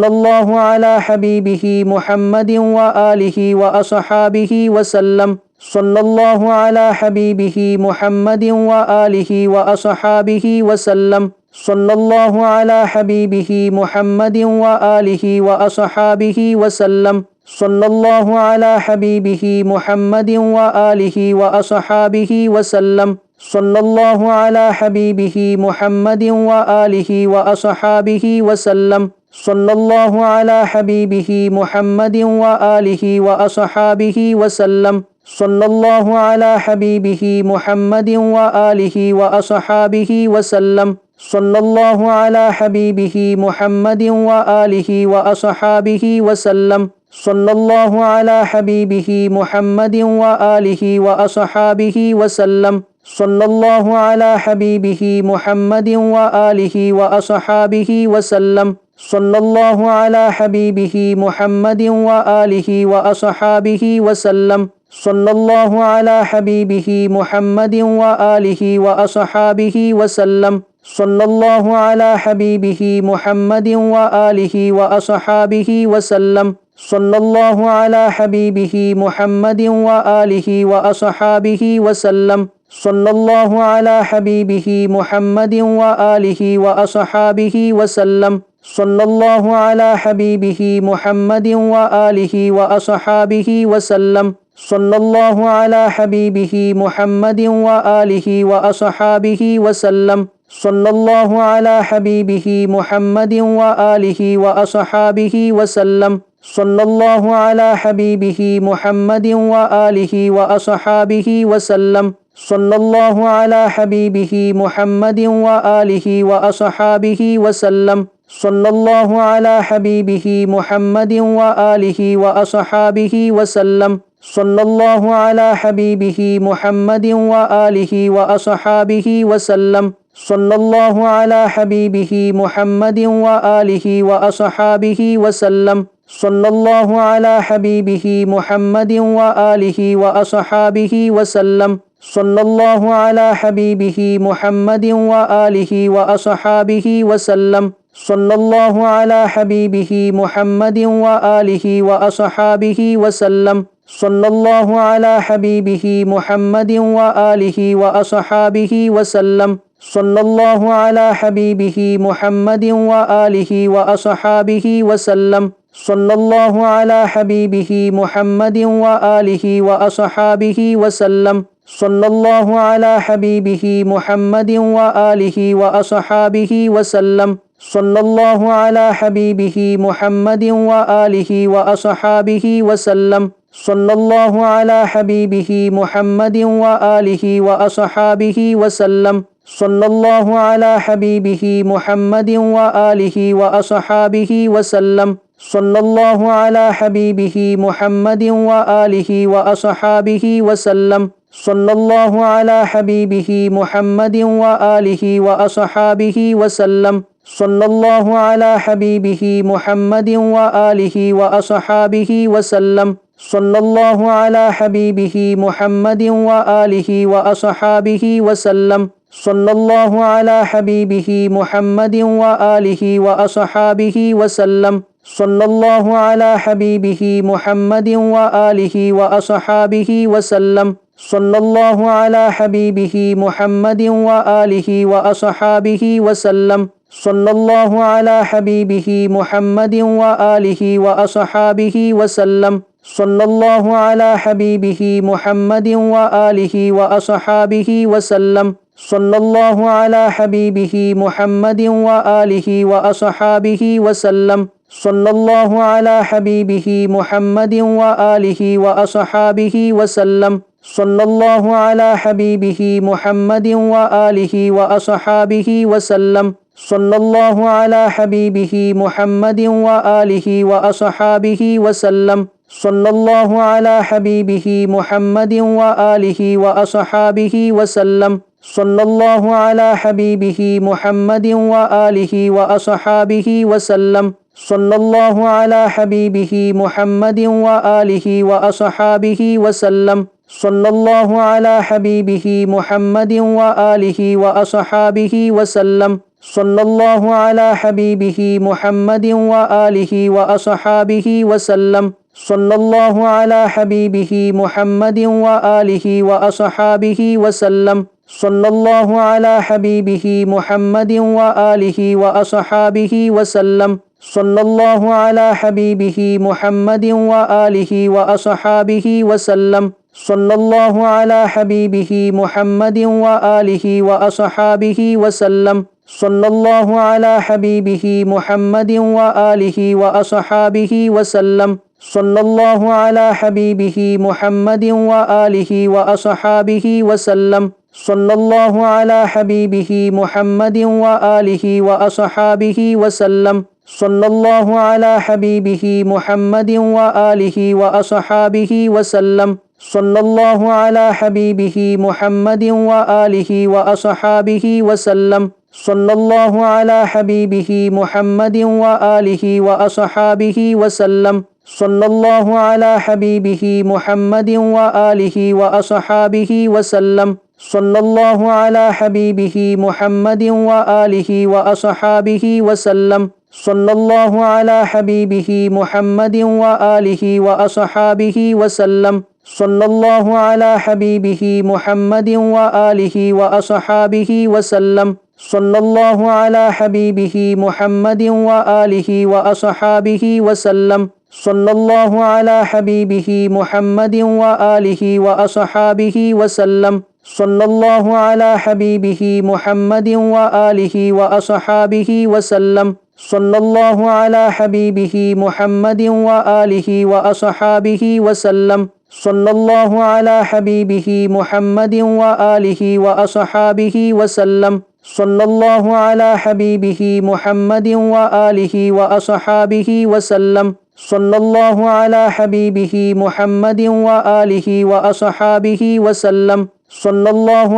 صلى الله على حبيبه محمد وآله وأصحابه وسلم. صلى الله على حبيبه محمد وآله وأصحابه وسلم. صلى الله على حبيبه محمد وآله وأصحابه وسلم. صلى الله على حبيبه محمد وآله وأصحابه وسلم. صلى الله على حبيبه محمد وآله وأصحابه وسلم. صلى الله على حبيبه محمد وآله وأصحابه وسلم. صلى الله على حبيبه محمد وآله وأصحابه وسلم. صلى الله على حبيبه محمد وآله وأصحابه وسلم. صلى الله على حبيبه محمد وآله وأصحابه وسلم. صلى الله على حبيبه محمد وآله وأصحابه وسلم. صلى الله على حبيبه محمد وآله وأصحابه وسلم. صلى الله على حبيبه محمد وآله وأصحابه وسلم. صلى الله على حبيبه محمد وآله وأصحابه وسلم. صلى الله على حبيبه محمد وآله وأصحابه وسلم. صلى الله على حبيبه محمد وآله وأصحابه وسلم. صلى الله على حبيبه محمد وآله وأصحابه وسلم. صلى الله على حبيبه محمد وآله وأصحابه وسلم. صلى الله على حبيبه محمد وآله وأصحابه وسلم. صلى الله على حبيبه محمد وآله وأصحابه وسلم. صلى الله على حبيبه محمد وآله وأصحابه وسلم. صلى الله على حبيبه محمد وآله وأصحابه وسلم. صلى الله على حبيبه محمد وآله وأصحابه وسلم. صلى الله على حبيبه محمد وآله وأصحابه وسلم. صلى الله على حبيبه محمد وآله وأصحابه وسلم. صلى الله على حبيبه محمد وآله وأصحابه وسلم. صلى الله على حبيبه محمد وآله وأصحابه وسلم. صلى الله على حبيبه محمد وآله وأصحابه وسلم. صلى الله على حبيبه محمد وآله وأصحابه وسلم. صلى الله على حبيبه محمد وآله وأصحابه وسلم. صلى الله على حبيبه محمد وآله وأصحابه وسلم. صلى الله على حبيبه محمد وآله وأصحابه وسلم. صلى الله على حبيبه محمد وآله وأصحابه وسلم. صلى الله على حبيبه محمد وآله وأصحابه وسلم. صلى الله على حبيبه محمد وآله وأصحابه وسلم. صلى الله على حبيبه محمد وآله وأصحابه وسلم. صلى الله على حبيبه محمد وآله وأصحابه وسلم. صلى الله على حبيبه محمد وآله وأصحابه وسلم. صلى الله على حبيبه محمد وآله وأصحابه وسلم. صلى الله على حبيبه محمد وآله وأصحابه وسلم. صلى الله على حبيبه محمد وآله وأصحابه وسلم. صلى الله على حبيبه محمد وآله وأصحابه وسلم. صلى الله على حبيبه محمد وآله وأصحابه وسلم. صلى الله على حبيبه محمد وآله وأصحابه وسلم. صلى الله على حبيبه محمد وآله وأصحابه وسلم. صلى الله على حبيبه محمد وآله وأصحابه وسلم. صلى الله على حبيبه محمد وآله وأصحابه وسلم. صلى الله على حبيبه محمد وآله وأصحابه وسلم. صلى الله على حبيبه محمد وآله وأصحابه وسلم. صلى الله على حبيبه محمد وآله وأصحابه وسلم. صلى الله على حبيبه محمد وآله وأصحابه وسلم. صلى الله على حبيبه محمد وآله وأصحابه وسلم. صلى الله على حبيبه محمد وآله وأصحابه وسلم. صلى الله على حبيبه محمد وآله وأصحابه وسلم. صلى الله على حبيبه محمد وآله وأصحابه وسلم. صلى الله على حبيبه محمد وآله وأصحابه وسلم. صلى الله على حبيبه محمد وآله وأصحابه وسلم. صلى الله على حبيبه محمد وآله وأصحابه وسلم. صلى الله على حبيبه محمد وآله وأصحابه وسلم. صلى الله على حبيبه محمد وآله وأصحابه وسلم. صلى الله على حبيبه محمد وآله وأصحابه وسلم. صلى الله على حبيبه محمد وآله وأصحابه وسلم. صلى الله على حبيبه محمد وآله وأصحابه وسلم. صلى الله على حبيبه محمد وآله وأصحابه وسلم. صلى الله على حبيبه محمد وآله وأصحابه وسلم. صلى الله على حبيبه محمد وآله وأصحابه وسلم. صلى الله على حبيبه محمد وآله وأصحابه وسلم. صلى الله على حبيبه محمد وآله وأصحابه وسلم. صلى الله على حبيبه محمد وآله وأصحابه وسلم. صلى الله على حبيبه محمد وآله وأصحابه وسلم. صلى الله على حبيبه محمد وآله وأصحابه وسلم. صلى الله على حبيبه محمد وآله وأصحابه وسلم. صلى الله على حبيبه محمد وآله وأصحابه وسلم. صلى الله على حبيبه محمد وآله وأصحابه وسلم. صلى الله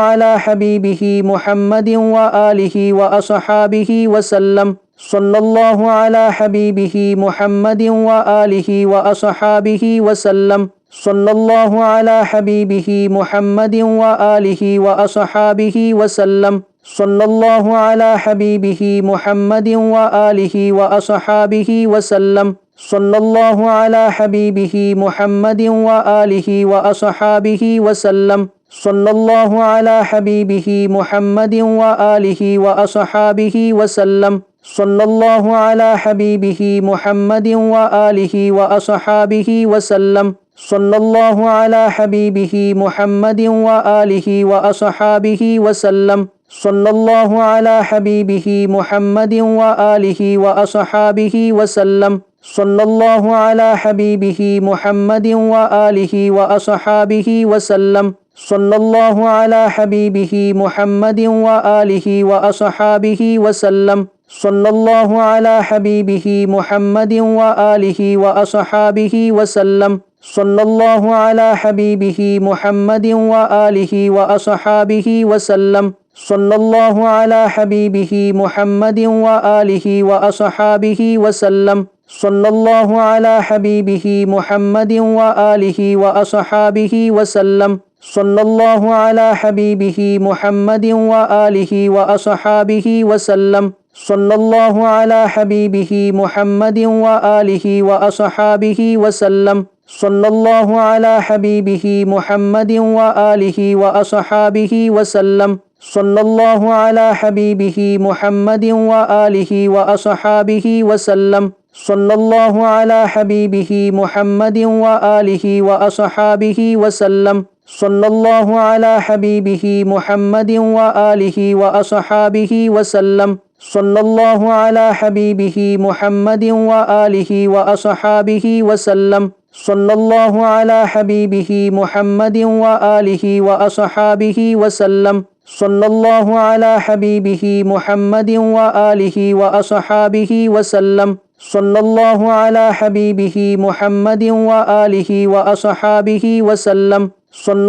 على حبيبه محمد وآله وأصحابه وسلم. صلى الله على حبيبه محمد وآله وأصحابه وسلم. صلى الله على حبيبه محمد وآله وأصحابه وسلم. صلى الله على حبيبه محمد وآله وأصحابه وسلم. صلى الله على حبيبه محمد وآله وأصحابه وسلم. صلى الله على حبيبه محمد وآله وأصحابه وسلم. صلى الله على حبيبه محمد وآله وأصحابه وسلم. صلى الله على حبيبه محمد وآله وأصحابه وسلم. صلى الله على حبيبه محمد وآله وأصحابه وسلم. صلى الله على حبيبه محمد وآله وأصحابه وسلم. صلى الله على حبيبه محمد وآله وأصحابه وسلم. صلى الله على حبيبه محمد وآله وأصحابه وسلم. صلى الله على حبيبه محمد وآله وأصحابه وسلم. صلى الله على حبيبه محمد وآله وأصحابه وسلم. صلى الله على حبيبه محمد وآله وأصحابه وسلم. صلى الله على حبيبه محمد وآله وأصحابه وسلم. صلى الله على حبيبه محمد وآله وأصحابه وسلم. صلى الله على حبيبه محمد وآله وأصحابه وسلم. صلى الله على حبيبه محمد وآله وأصحابه وسلم. صلى الله على حبيبه محمد وآله وأصحابه وسلم. صلى الله على حبيبه محمد وآله وأصحابه وسلم. صلى الله على حبيبه محمد وآله وأصحابه وسلم. صلى الله على حبيبه محمد وآله وأصحابه وسلم. صلى الله على حبيبه محمد وآله وأصحابه وسلم. صلى الله على حبيبه محمد وآله وأصحابه وسلم. صلى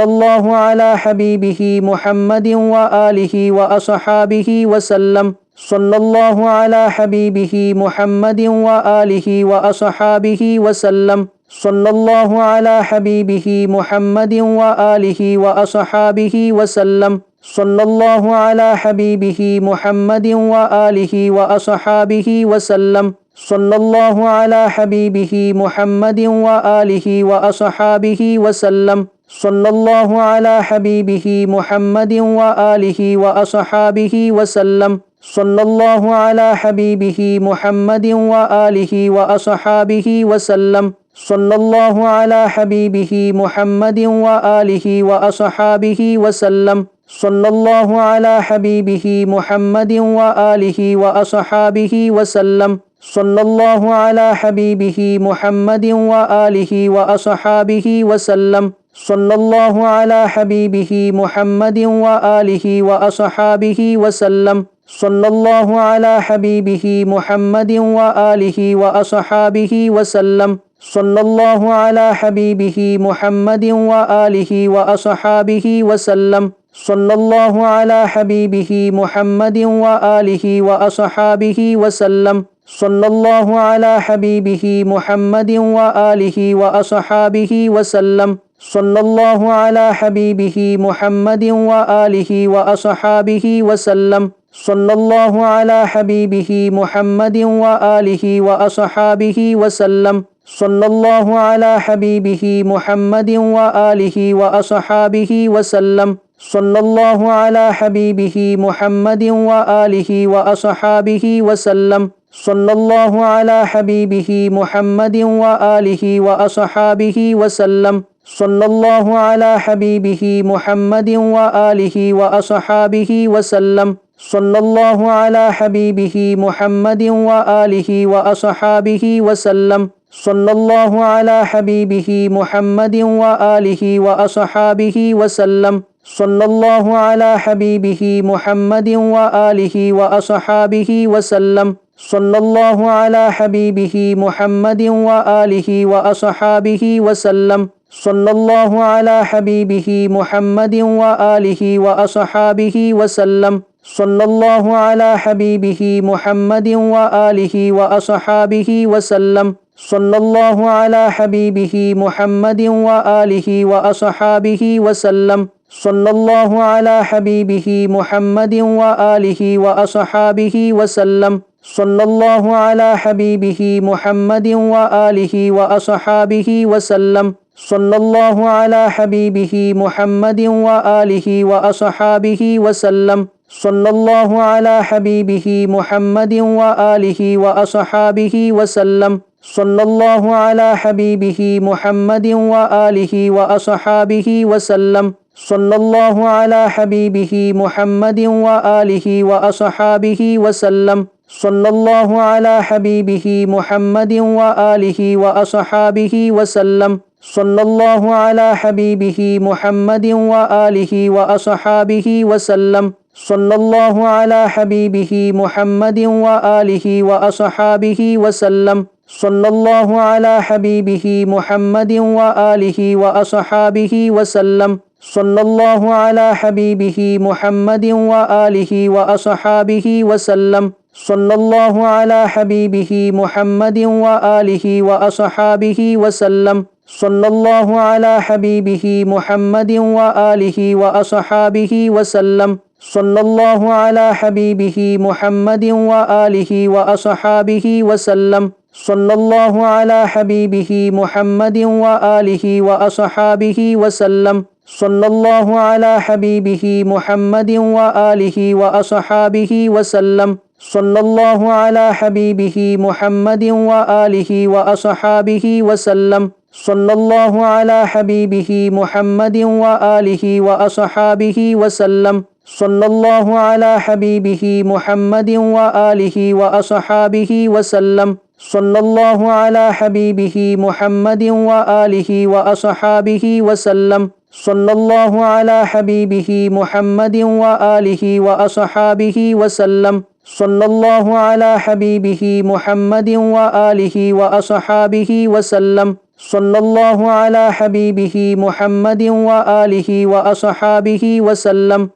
الله على حبيبه محمد وآله وأصحابه وسلم. صلى الله على حبيبه محمد وآله وأصحابه وسلم. صلى الله على حبيبه محمد وآله وأصحابه وسلم. صلى الله على حبيبه محمد وآله وأصحابه وسلم. صلى الله على حبيبه محمد وآله وأصحابه وسلم. صلى الله على حبيبه محمد وآله وأصحابه وسلم. صلى الله على حبيبه محمد وآله وأصحابه وسلم. صلى الله على حبيبه محمد وآله وأصحابه وسلم. صلى الله على حبيبه محمد وآله وأصحابه وسلم. صلى الله على حبيبه محمد وآله وأصحابه وسلم. صلى الله على حبيبه محمد وآله وأصحابه وسلم. صلى الله على حبيبه محمد وآله وأصحابه وسلم. صلى الله على حبيبه محمد وآله وأصحابه وسلم. صلى الله على حبيبه محمد وآله وأصحابه وسلم. صلى الله على حبيبه محمد وآله وأصحابه وسلم. صلى الله على حبيبه محمد وآله وأصحابه وسلم. صلى الله على حبيبه محمد وآله وأصحابه وسلم. صلى الله على حبيبه محمد وآله وأصحابه وسلم. صلى الله على حبيبه محمد وآله وأصحابه وسلم. صلى الله على حبيبه محمد وآله وأصحابه وسلم. صلى الله على حبيبه محمد وآله وأصحابه وسلم. صلى الله على حبيبه محمد وآله وأصحابه وسلم. صلى الله على حبيبه محمد وآله وأصحابه وسلم. صلى الله على حبيبه محمد وآله وأصحابه وسلم. صلى الله على حبيبه محمد وآله وأصحابه وسلم. صلى الله على حبيبه محمد وآله وأصحابه وسلم. صلى الله على حبيبه محمد وآله وأصحابه وسلم. صلى الله على حبيبه محمد وآله وأصحابه وسلم. صلى الله على حبيبه محمد وآله وأصحابه وسلم. صلى الله على حبيبه محمد وآله وأصحابه وسلم. صلى الله على حبيبه محمد وآله وأصحابه وسلم. صلى الله على حبيبه محمد وآله وأصحابه وسلم. صلى الله على حبيبه محمد وآله وأصحابه وسلم. صلى الله على حبيبه محمد وآله وأصحابه وسلم. صلى الله على حبيبه محمد وآله وأصحابه وسلم. صلى الله على حبيبه محمد وآله وأصحابه وسلم. صلى الله على حبيبه محمد وآله وأصحابه وسلم. صلى الله على حبيبه محمد وآله وأصحابه وسلم. صلى الله على حبيبه محمد وآله وأصحابه وسلم. صلى الله على حبيبه محمد وآله وأصحابه وسلم. صلى الله على حبيبه محمد وآله وأصحابه وسلم. صلى الله على حبيبه محمد وآله وأصحابه وسلم. صلى الله على حبيبه محمد وآله وأصحابه وسلم. صلى الله على حبيبه محمد وآله وأصحابه وسلم. صلى الله على حبيبه محمد وآله وأصحابه وسلم. صلى الله على حبيبه محمد وآله وأصحابه وسلم. صلى الله على حبيبه محمد وآله وأصحابه وسلم. صلى الله على حبيبه محمد وآله وأصحابه وسلم. صلى الله على حبيبه محمد وآله وأصحابه وسلم. صلى الله على حبيبه محمد وآله وأصحابه وسلم. صلى الله على حبيبه محمد وآله وأصحابه وسلم.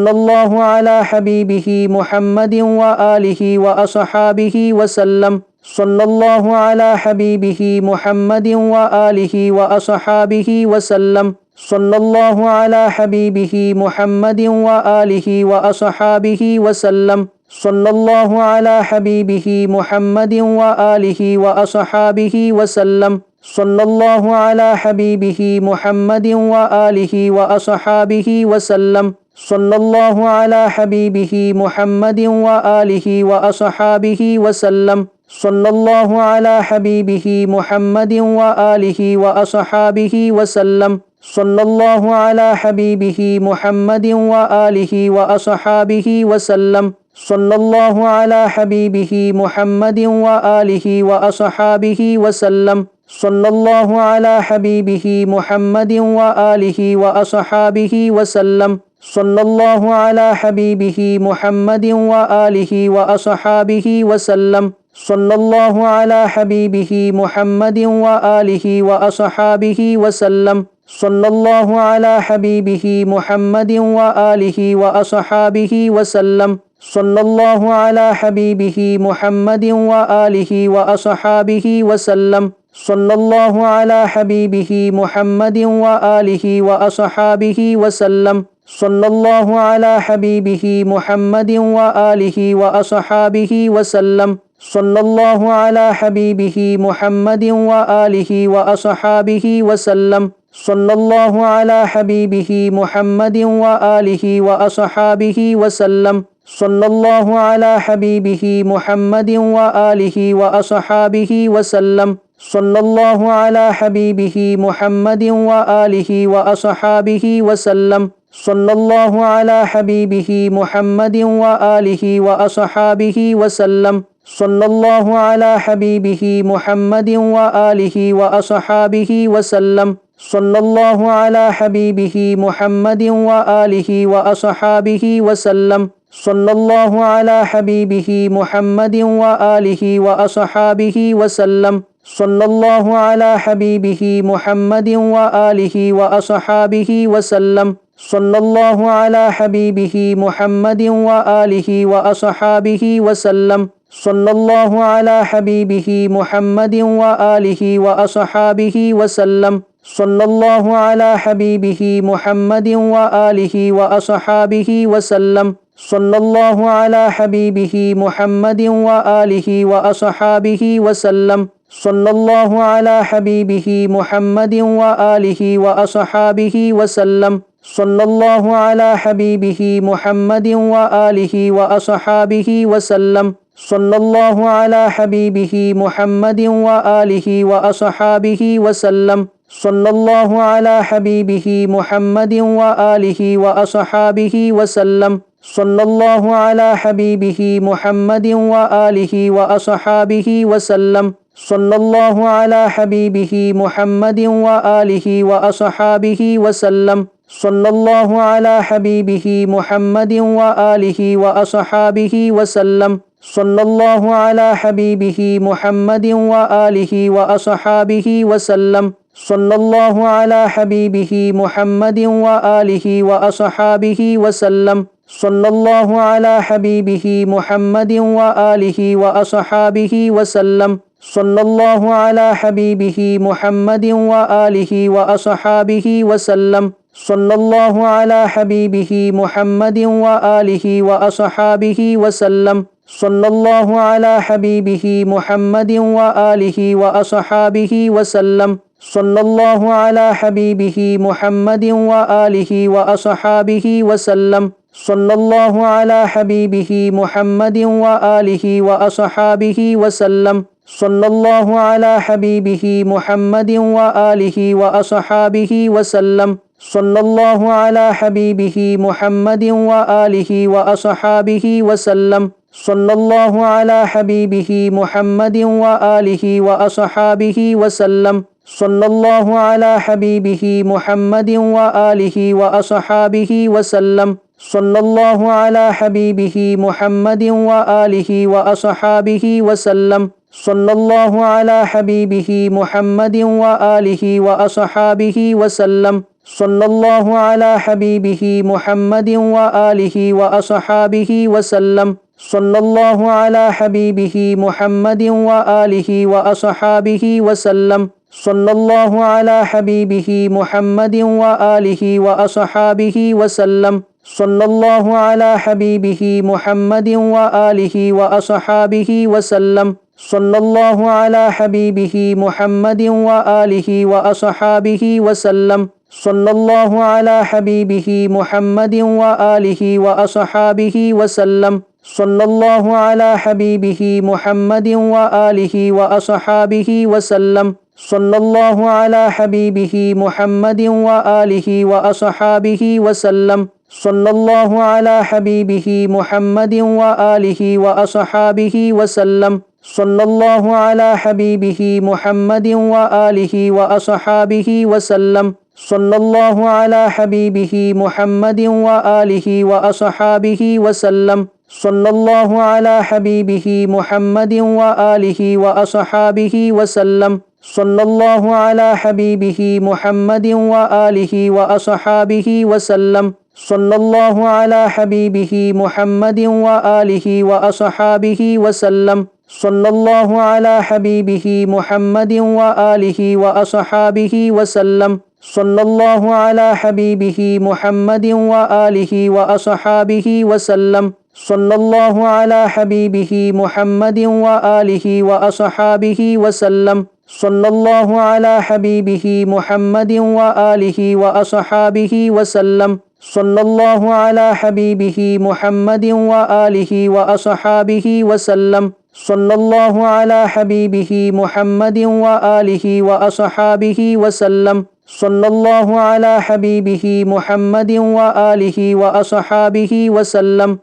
صلى الله على حبيبه محمد وآله وأصحابه وسلم. صلى الله على حبيبه محمد وآله وأصحابه وسلم. صلى الله على حبيبه محمد وآله وأصحابه وسلم. صلى الله على حبيبه محمد وآله وأصحابه وسلم. صلى الله على حبيبه محمد وآله وأصحابه وسلم. صلى الله على حبيبه محمد وآله وأصحابه وسلم. صلى الله على حبيبه محمد وآله وأصحابه وسلم. صلى الله على حبيبه محمد وآله وأصحابه وسلم. صلى الله على حبيبه محمد وآله وأصحابه وسلم. صلى الله على حبيبه محمد وآله وأصحابه وسلم. صلى الله على حبيبه محمد وآله وأصحابه وسلم. صلى الله على حبيبه محمد وآله وأصحابه وسلم. صلى الله على حبيبه محمد وآله وأصحابه وسلم. صلى الله على حبيبه محمد وآله وأصحابه وسلم. صلى الله على حبيبه محمد وآله وأصحابه وسلم. صلى الله على حبيبه محمد وآله وأصحابه وسلم. صلى الله على حبيبه محمد وآله وأصحابه وسلم. صلى الله على حبيبه محمد وآله وأصحابه وسلم. صلى الله على حبيبه محمد وآله وأصحابه وسلم. صلى الله على حبيبه محمد وآله وأصحابه وسلم. صلى الله على حبيبه محمد وآله وأصحابه وسلم. صلى الله على حبيبه محمد وآله وأصحابه وسلم. صلى الله على حبيبه محمد وآله وأصحابه وسلم. صلى الله على حبيبه محمد وآله وأصحابه وسلم. صلى الله على حبيبه محمد وآله وأصحابه وسلم. صلى الله على حبيبه محمد وآله وأصحابه وسلم. صلى الله على حبيبه محمد وآله وأصحابه وسلم. صلى الله على حبيبه محمد وآله وأصحابه وسلم. صلى الله على حبيبه محمد وآله وأصحابه وسلم. صلى الله على حبيبه محمد وآله وأصحابه وسلم. صلى الله على حبيبه محمد وآله وأصحابه وسلم. صلى الله على حبيبه محمد وآله وأصحابه وسلم. صلى الله على حبيبه محمد وآله وأصحابه وسلم. صلى الله على حبيبه محمد وآله وأصحابه وسلم. صلى الله على حبيبه محمد وآله وأصحابه وسلم. صلى الله على حبيبه محمد وآله وأصحابه وسلم. صلى الله على حبيبه محمد وآله وأصحابه وسلم. صلى الله على حبيبه محمد وآله وأصحابه وسلم. صلى الله على حبيبه محمد وآله وأصحابه وسلم. صلى الله على حبيبه محمد وآله وأصحابه وسلم. صلى الله على حبيبه محمد وآله وأصحابه وسلم. صلى الله على حبيبه محمد وآله وأصحابه وسلم. صلى الله على حبيبه محمد وآله وأصحابه وسلم. صلى الله على حبيبه محمد وآله وأصحابه وسلم. صلى الله على حبيبه محمد وآله وأصحابه وسلم. صلى الله على حبيبه محمد وآله وأصحابه وسلم. صلى الله على حبيبه محمد وآله وأصحابه وسلم. صلى الله على حبيبه محمد وآله وأصحابه وسلم. صلى الله على حبيبه محمد وآله وأصحابه وسلم. صلى الله على حبيبه محمد وآله وأصحابه وسلم. صلى الله على حبيبه محمد وآله وأصحابه وسلم. صلى الله على حبيبه محمد وآله وأصحابه وسلم. صلى الله على حبيبه محمد وآله وأصحابه وسلم. صلى الله على حبيبه محمد وآله وأصحابه وسلم. صلى الله على حبيبه محمد وآله وأصحابه وسلم. صلى الله على حبيبه محمد وآله وأصحابه وسلم. صلى الله على حبيبه محمد وآله وأصحابه وسلم. صلى الله على حبيبه محمد وآله وأصحابه وسلم. صلى الله على حبيبه محمد وآله وأصحابه وسلم. صلى الله على حبيبه محمد وآله وأصحابه وسلم. صلى الله على حبيبه محمد وآله وأصحابه وسلم. صلى الله على حبيبه محمد وآله وأصحابه وسلم. صلى الله على حبيبه محمد وآله وأصحابه وسلم. صلى الله على حبيبه محمد وآله وأصحابه وسلم. صلى الله على حبيبه محمد وآله وأصحابه وسلم. صلى الله على حبيبه محمد وآله وأصحابه وسلم. صلى الله على حبيبه محمد وآله وأصحابه وسلم. صلى الله على حبيبه محمد وآله وأصحابه وسلم. صلى الله على حبيبه محمد وآله وأصحابه وسلم. صلى الله على حبيبه محمد وآله وأصحابه وسلم. صلى الله على حبيبه محمد وآله وأصحابه وسلم. صلى الله على حبيبه محمد وآله وأصحابه وسلم.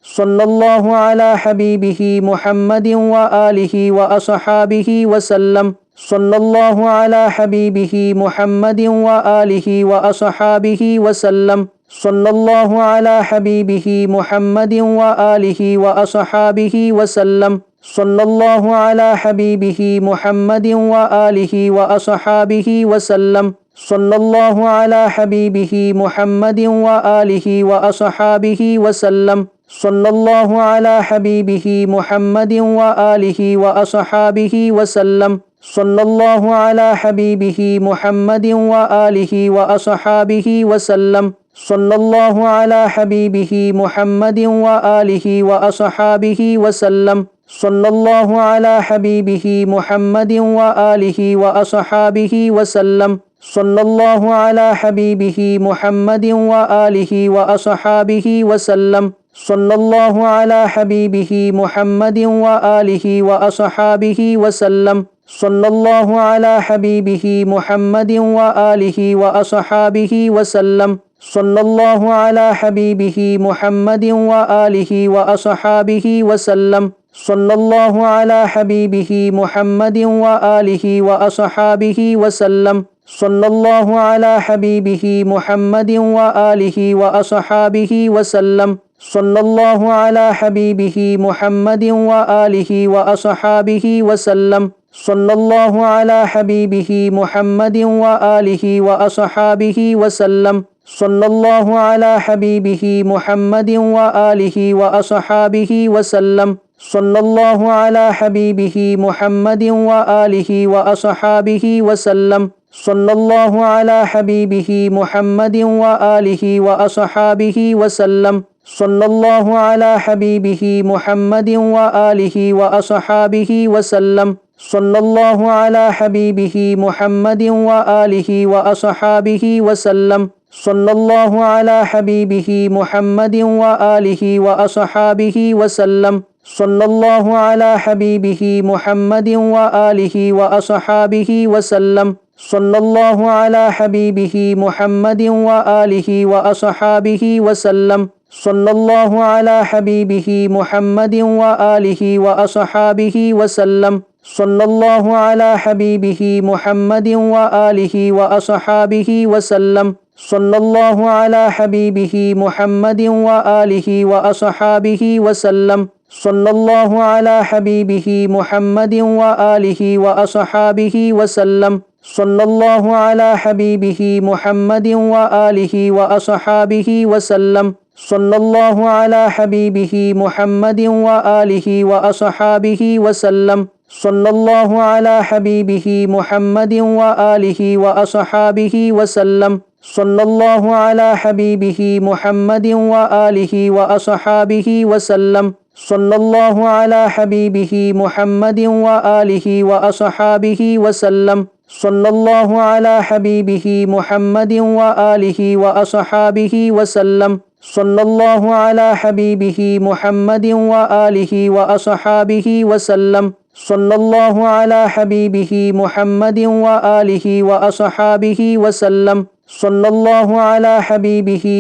صلى الله على حبيبه محمد وآله وأصحابه وسلم. صلى الله على حبيبه محمد وآله وأصحابه وسلم. صلى الله على حبيبه محمد وآله وأصحابه وسلم. صلى الله على حبيبه محمد وآله وأصحابه وسلم. صلى الله على حبيبه محمد وآله وأصحابه وسلم. صلى الله على حبيبه محمد وآله وأصحابه وسلم. صلى الله على حبيبه محمد وآله وأصحابه وسلم. صلى الله على حبيبه محمد وآله وأصحابه وسلم. صلى الله على حبيبه محمد وآله وأصحابه وسلم. صلى الله على حبيبه محمد وآله وأصحابه وسلم. صلى الله على حبيبه محمد وآله وأصحابه وسلم صلى الله على حبيبه محمد وآله وأصحابه وسلم صلى الله على حبيبه محمد وآله وأصحابه وسلم صلى الله على حبيبه محمد وآله وأصحابه وسلم صلى الله على حبيبه محمد وآله وأصحابه وسلم صلى الله على حبيبه محمد وآله وأصحابه وسلم صلى الله على حبيبه محمد وآله وأصحابه وسلم صلى الله على حبيبه محمد وآله وأصحابه وسلم صلى الله على حبيبه محمد وآله وأصحابه وسلم صلى الله على حبيبه محمد وآله وأصحابه وسلم صلى الله على حبيبه محمد وآله وأصحابه وسلم صلى الله على حبيبه محمد وآله وأصحابه وسلم صلى الله على حبيبه محمد وآله وأصحابه وسلم صلى الله على حبيبه محمد وآله وأصحابه وسلم صلى الله على حبيبه محمد وآله وأصحابه وسلم صلى الله على حبيبه محمد وآله وأصحابه وسلم صلى الله على حبيبه محمد وآله وأصحابه وسلم صلى الله على حبيبه محمد وآله وأصحابه وسلم صلى الله على حبيبه محمد وآله وأصحابه وسلم صلى الله على حبيبه محمد وآله وأصحابه وسلم صلى الله على حبيبه محمد وآله وأصحابه وسلم صلى الله على حبيبه محمد وآله وأصحابه وسلم صلى الله على حبيبه محمد وآله وأصحابه وسلم صلى الله على حبيبه محمد وآله وأصحابه وسلم صلى الله على حبيبه محمد وآله وأصحابه وسلم صلى الله على حبيبه محمد وآله وأصحابه وسلم صلى الله على حبيبه محمد وآله وأصحابه وسلم صلى الله على حبيبه محمد وآله وأصحابه وسلم صلى الله على حبيبه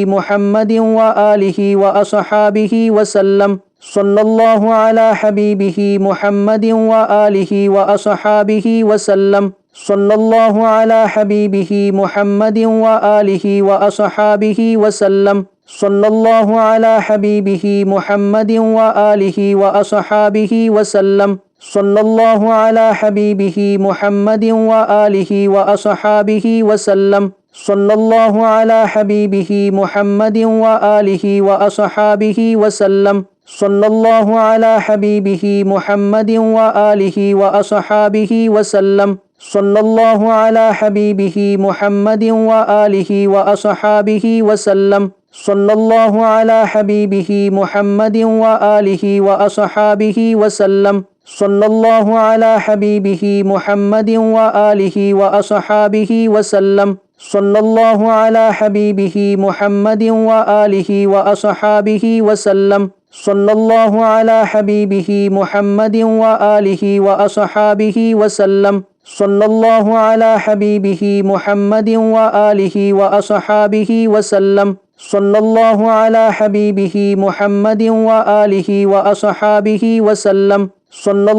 محمد وآله وأصحابه وسلم صلى الله على حبيبه محمد وآله وأصحابه وسلم صلى الله على حبيبه محمد وآله وأصحابه وسلم صلى الله على حبيبه محمد وآله وأصحابه وسلم صلى الله على حبيبه محمد وآله وأصحابه وسلم صلى الله على حبيبه محمد وآله وأصحابه وسلم صلى الله على حبيبه محمد وآله وأصحابه وسلم صلى الله على حبيبه محمد وآله وأصحابه وسلم صلى الله على حبيبه محمد وآله وأصحابه وسلم صلى الله على حبيبه محمد وآله وأصحابه وسلم صلى الله على حبيبه محمد وآله وأصحابه وسلم صلى الله على حبيبه محمد وآله وأصحابه وسلم صلى الله على حبيبه محمد وآله وأصحابه وسلم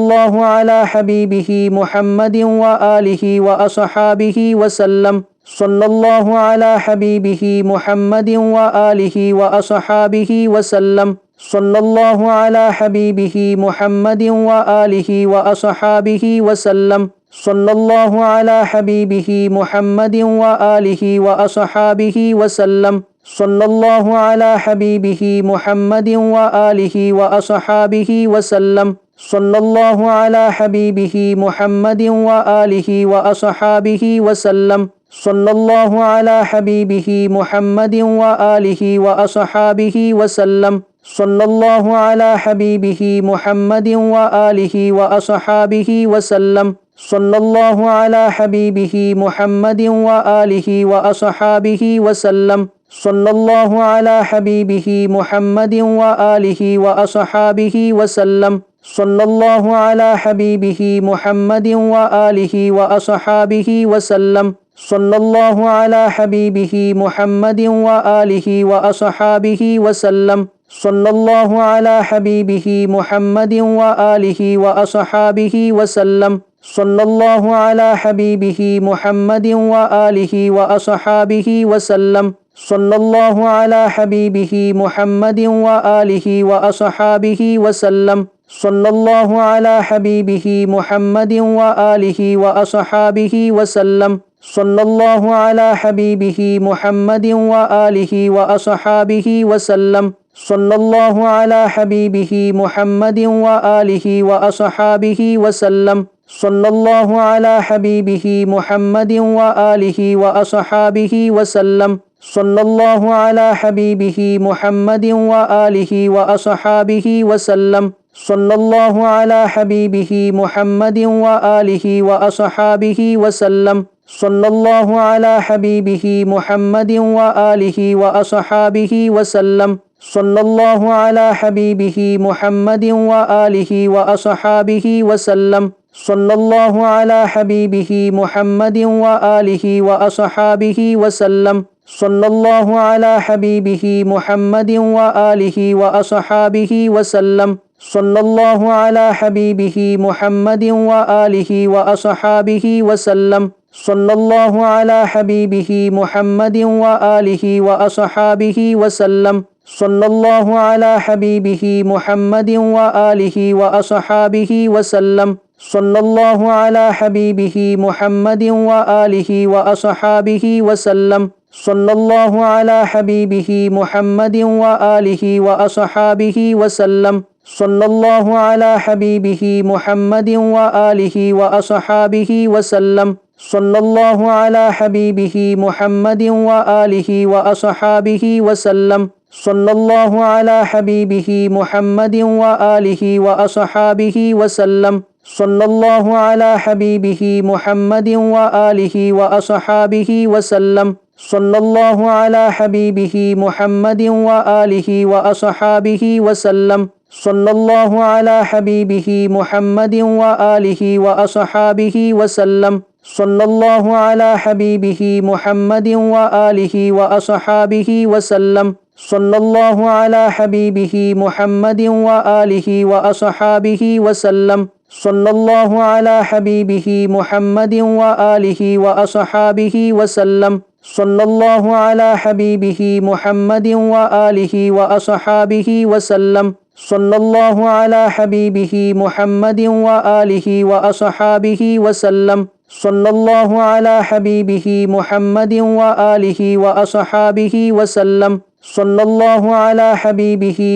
صلى الله على حبيبه محمد وآله وأصحابه وسلم صلى الله على حبيبه محمد وآله وأصحابه وسلم صلى الله على حبيبه محمد وآله وأصحابه وسلم صلى الله على حبيبه محمد وآله وأصحابه وسلم صلى الله على حبيبه محمد وآله وأصحابه وسلم صلى الله على حبيبه محمد وآله وأصحابه وسلم صلى الله على حبيبه محمد وآله وأصحابه وسلم صلى الله على حبيبه محمد وآله وأصحابه وسلم صلى الله على حبيبه محمد وآله وأصحابه وسلم. صلى الله على حبيبه محمد وآله وأصحابه وسلم. صلى الله على حبيبه محمد وآله وأصحابه وسلم. صلى الله على حبيبه محمد وآله وأصحابه وسلم. صلى الله على حبيبه محمد وآله وأصحابه وسلم. صلى الله على حبيبه محمد وآله وأصحابه وسلم. صلى الله على حبيبه محمد وآله وأصحابه وسلم. صلى الله على حبيبه محمد وآله وأصحابه وسلم. صلى الله على حبيبه محمد وآله وأصحابه وسلم. صلى الله على حبيبه محمد وآله وأصحابه وسلم. صلى الله على حبيبه محمد وآله وأصحابه وسلم. صلى الله على حبيبه محمد وآله وأصحابه وسلم. صلى الله على حبيبه محمد وآله وأصحابه وسلم. صلى الله على حبيبه محمد وآله وأصحابه وسلم. صلى الله على حبيبه محمد وآله وأصحابه وسلم. صلى الله على حبيبه محمد وآله وأصحابه وسلم. صلى الله على حبيبه محمد وآله وأصحابه وسلم. صلى الله على حبيبه محمد وآله وأصحابه وسلم. صلى الله على حبيبه محمد وآله وأصحابه وسلم. صلى الله على حبيبه محمد وآله وأصحابه وسلم. صلى الله على حبيبه محمد وآله وأصحابه وسلم. صلى الله على حبيبه محمد وآله وأصحابه وسلم. صلى الله على حبيبه محمد وآله وأصحابه وسلم. صلى الله على حبيبه محمد وآله وأصحابه وسلم. صلى الله على حبيبه محمد وآله وأصحابه وسلم. صلى الله على حبيبه محمد وآله وأصحابه وسلم. صلى الله على حبيبه محمد وآله وأصحابه وسلم. صلى الله على حبيبه محمد وآله وأصحابه وسلم. صلى الله على حبيبه محمد وآله وأصحابه وسلم. صلى الله على حبيبه محمد وآله وأصحابه وسلم. صلى الله على حبيبه محمد وآله وأصحابه وسلم. صلى الله على حبيبه محمد وآله وأصحابه وسلم. صلى الله على حبيبه محمد وآله وأصحابه وسلم. صلى الله على حبيبه محمد وآله وأصحابه وسلم. صلى الله على حبيبه محمد وآله وأصحابه وسلم. صلى الله على حبيبه محمد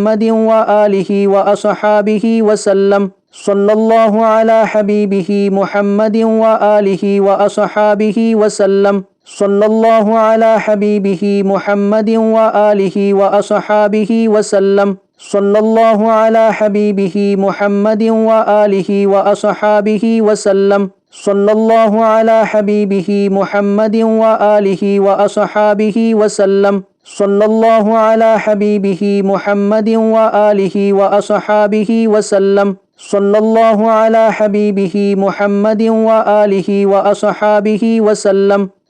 وآله وأصحابه وسلم. صلى الله على حبيبه محمد وآله وأصحابه وسلم. صلى الله على حبيبه محمد وآله وأصحابه وسلم. صلى الله على حبيبه محمد وآله وأصحابه وسلم. صلى الله على حبيبه محمد وآله وأصحابه وسلم. صلى الله على حبيبه محمد وآله وأصحابه وسلم.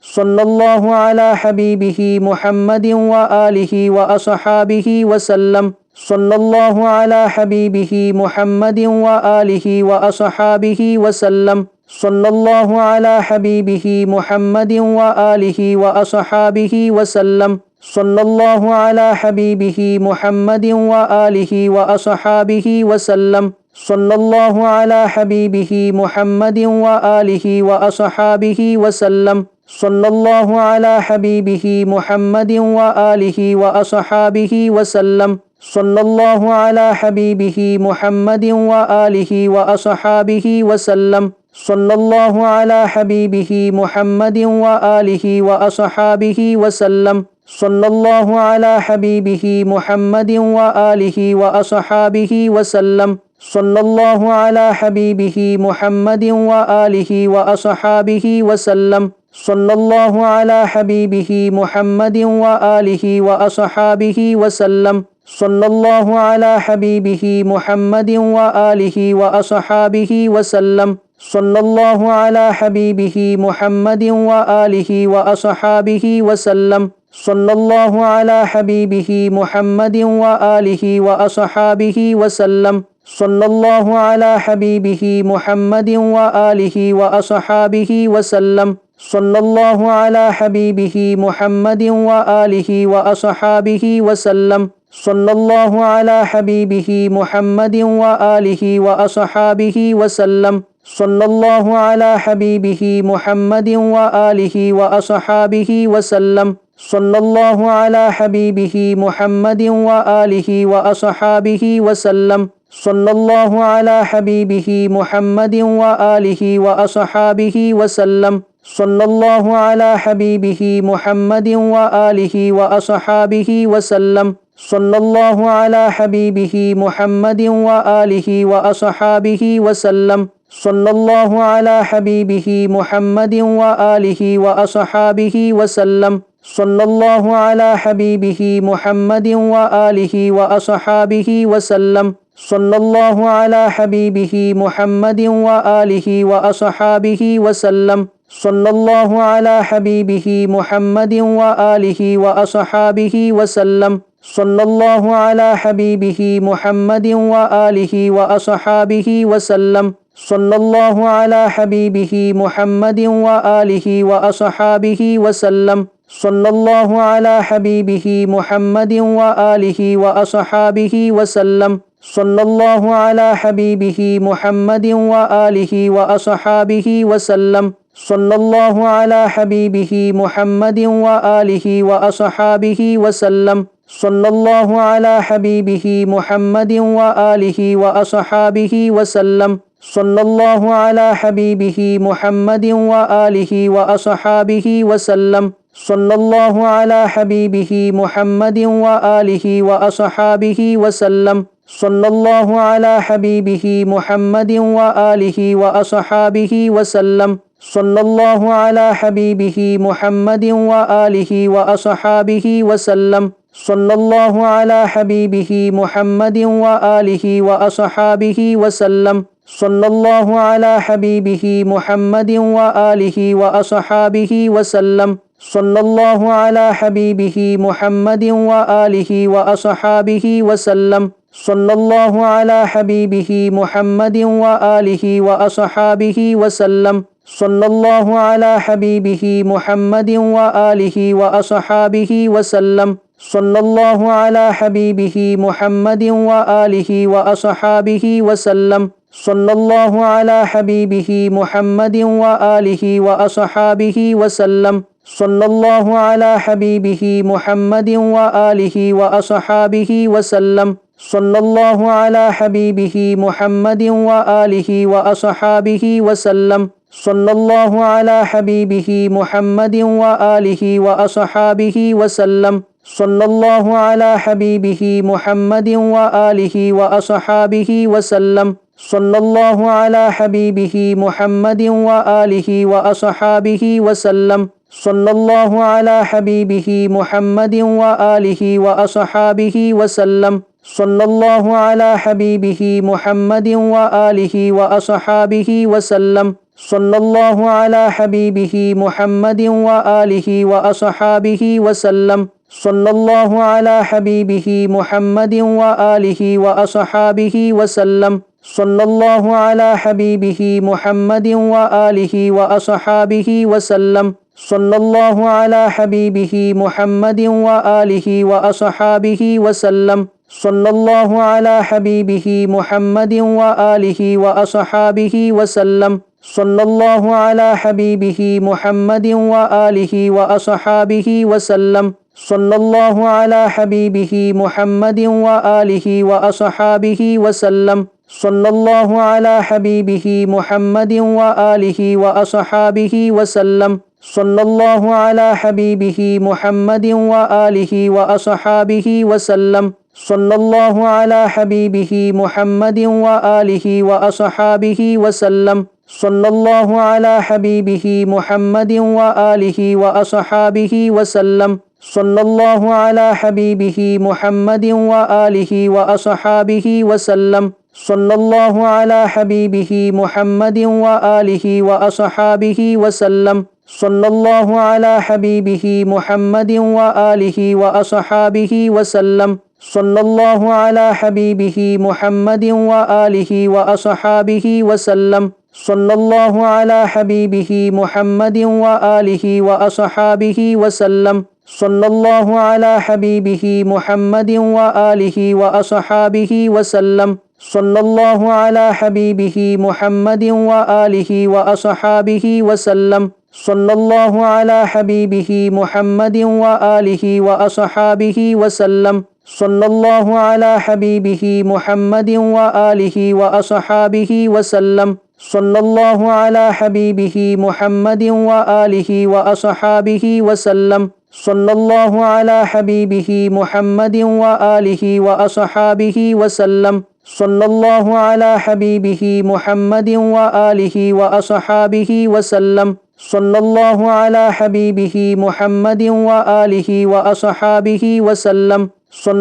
صلى الله على حبيبه محمد وآله وأصحابه وسلم. صلى الله على حبيبه محمد وآله وأصحابه وسلم. صلى الله على حبيبه محمد وآله وأصحابه وسلم. صلى الله على حبيبه محمد وآله وأصحابه وسلم. صلى الله على حبيبه محمد وآله وأصحابه وسلم. صلى الله على حبيبه محمد وآله وأصحابه وسلم. صلى الله على حبيبه محمد وآله وأصحابه وسلم. صلى الله على حبيبه محمد وآله وأصحابه وسلم. صلى الله على حبيبه محمد وآله وأصحابه وسلم. صلى الله على حبيبه محمد وآله وأصحابه وسلم. صلى الله على حبيبه محمد وآله وأصحابه وسلم. صلى الله على حبيبه محمد وآله وأصحابه وسلم. صلى الله على حبيبه محمد وآله وأصحابه وسلم. صلى الله على حبيبه محمد وآله وأصحابه وسلم. صلى الله على حبيبه محمد وآله وأصحابه وسلم. صلى الله على حبيبه محمد وآله وأصحابه وسلم. صلى الله على حبيبه محمد وآله وأصحابه وسلم. صلى الله على حبيبه محمد وآله وأصحابه وسلم. صلى الله على حبيبه محمد وآله وأصحابه وسلم. صلى الله على حبيبه محمد وآله وأصحابه وسلم. صلى الله على حبيبه محمد وآله وأصحابه وسلم. صلى الله على حبيبه محمد وآله وأصحابه وسلم. صلى الله على حبيبه محمد وآله وأصحابه وسلم. صلى الله على حبيبه محمد وآله وأصحابه وسلم. صلى الله على حبيبه محمد وآله وأصحابه وسلم. صلى الله على حبيبه محمد وآله وأصحابه وسلم. صلى الله على حبيبه محمد وآله وأصحابه وسلم. صلى الله على حبيبه محمد وآله وأصحابه وسلم. صلى الله على حبيبه محمد وآله وأصحابه وسلم. صلى الله على حبيبه محمد وآله وأصحابه وسلم. صلى الله على حبيبه محمد وآله وأصحابه وسلم. صلى الله على حبيبه محمد وآله وأصحابه وسلم. صلى الله على حبيبه محمد وآله وأصحابه وسلم. صلى الله على حبيبه محمد وآله وأصحابه وسلم. صلى الله على حبيبه محمد وآله وأصحابه وسلم. صلى الله على حبيبه محمد وآله وأصحابه وسلم. صلى الله على حبيبه محمد وآله وأصحابه وسلم. صلى الله على حبيبه محمد وآله وأصحابه وسلم. صلى الله على حبيبه محمد وآله وأصحابه وسلم. صلى الله على حبيبه محمد وآله وأصحابه وسلم. صلى الله على حبيبه محمد وآله وأصحابه وسلم. صلى الله على حبيبه محمد وآله وأصحابه وسلم. صلى الله على حبيبه محمد وآله وأصحابه وسلم. صلى الله على حبيبه محمد وآله وأصحابه وسلم. صلى الله على حبيبه محمد وآله وأصحابه وسلم. صلى الله على حبيبه محمد وآله وأصحابه وسلم. صلى الله على حبيبه محمد وآله وأصحابه وسلم. صلى الله على حبيبه محمد وآله وأصحابه وسلم. صلى الله على حبيبه محمد وآله وأصحابه وسلم. صلى الله على حبيبه محمد وآله وأصحابه وسلم. صلى الله على حبيبه محمد وآله وأصحابه وسلم. صلى الله على حبيبه محمد وآله وأصحابه وسلم. صلى الله على حبيبه محمد وآله وأصحابه وسلم. صلى الله على حبيبه محمد وآله وأصحابه وسلم. صلى الله على حبيبه محمد وآله وأصحابه وسلم. صلى الله على حبيبه محمد وآله وأصحابه وسلم. صلى الله على حبيبه محمد وآله وأصحابه وسلم. صلى الله على حبيبه محمد وآله وأصحابه وسلم. صلى الله على حبيبه محمد وآله وأصحابه وسلم. صلى الله على حبيبه محمد وآله وأصحابه وسلم. صلى الله على حبيبه محمد وآله وأصحابه وسلم. صلى الله على حبيبه محمد وآله وأصحابه وسلم. صلى الله على حبيبه محمد وآله وأصحابه وسلم. صلى الله على حبيبه محمد وآله وأصحابه وسلم. صلى الله على حبيبه محمد وآله وأصحابه وسلم. صلى الله على حبيبه محمد وآله وأصحابه وسلم. صلى الله على حبيبه محمد وآله وأصحابه وسلم. صلى الله على حبيبه محمد وآله وأصحابه وسلم. صلى الله على حبيبه محمد وآله وأصحابه وسلم. صلى الله على حبيبه محمد وآله وأصحابه وسلم. صلى الله على حبيبه محمد وآله وأصحابه وسلم. صلى الله على حبيبه محمد وآله وأصحابه وسلم. صلى الله على حبيبه محمد وآله وأصحابه وسلم. صلى الله على حبيبه محمد وآله وأصحابه وسلم. صلى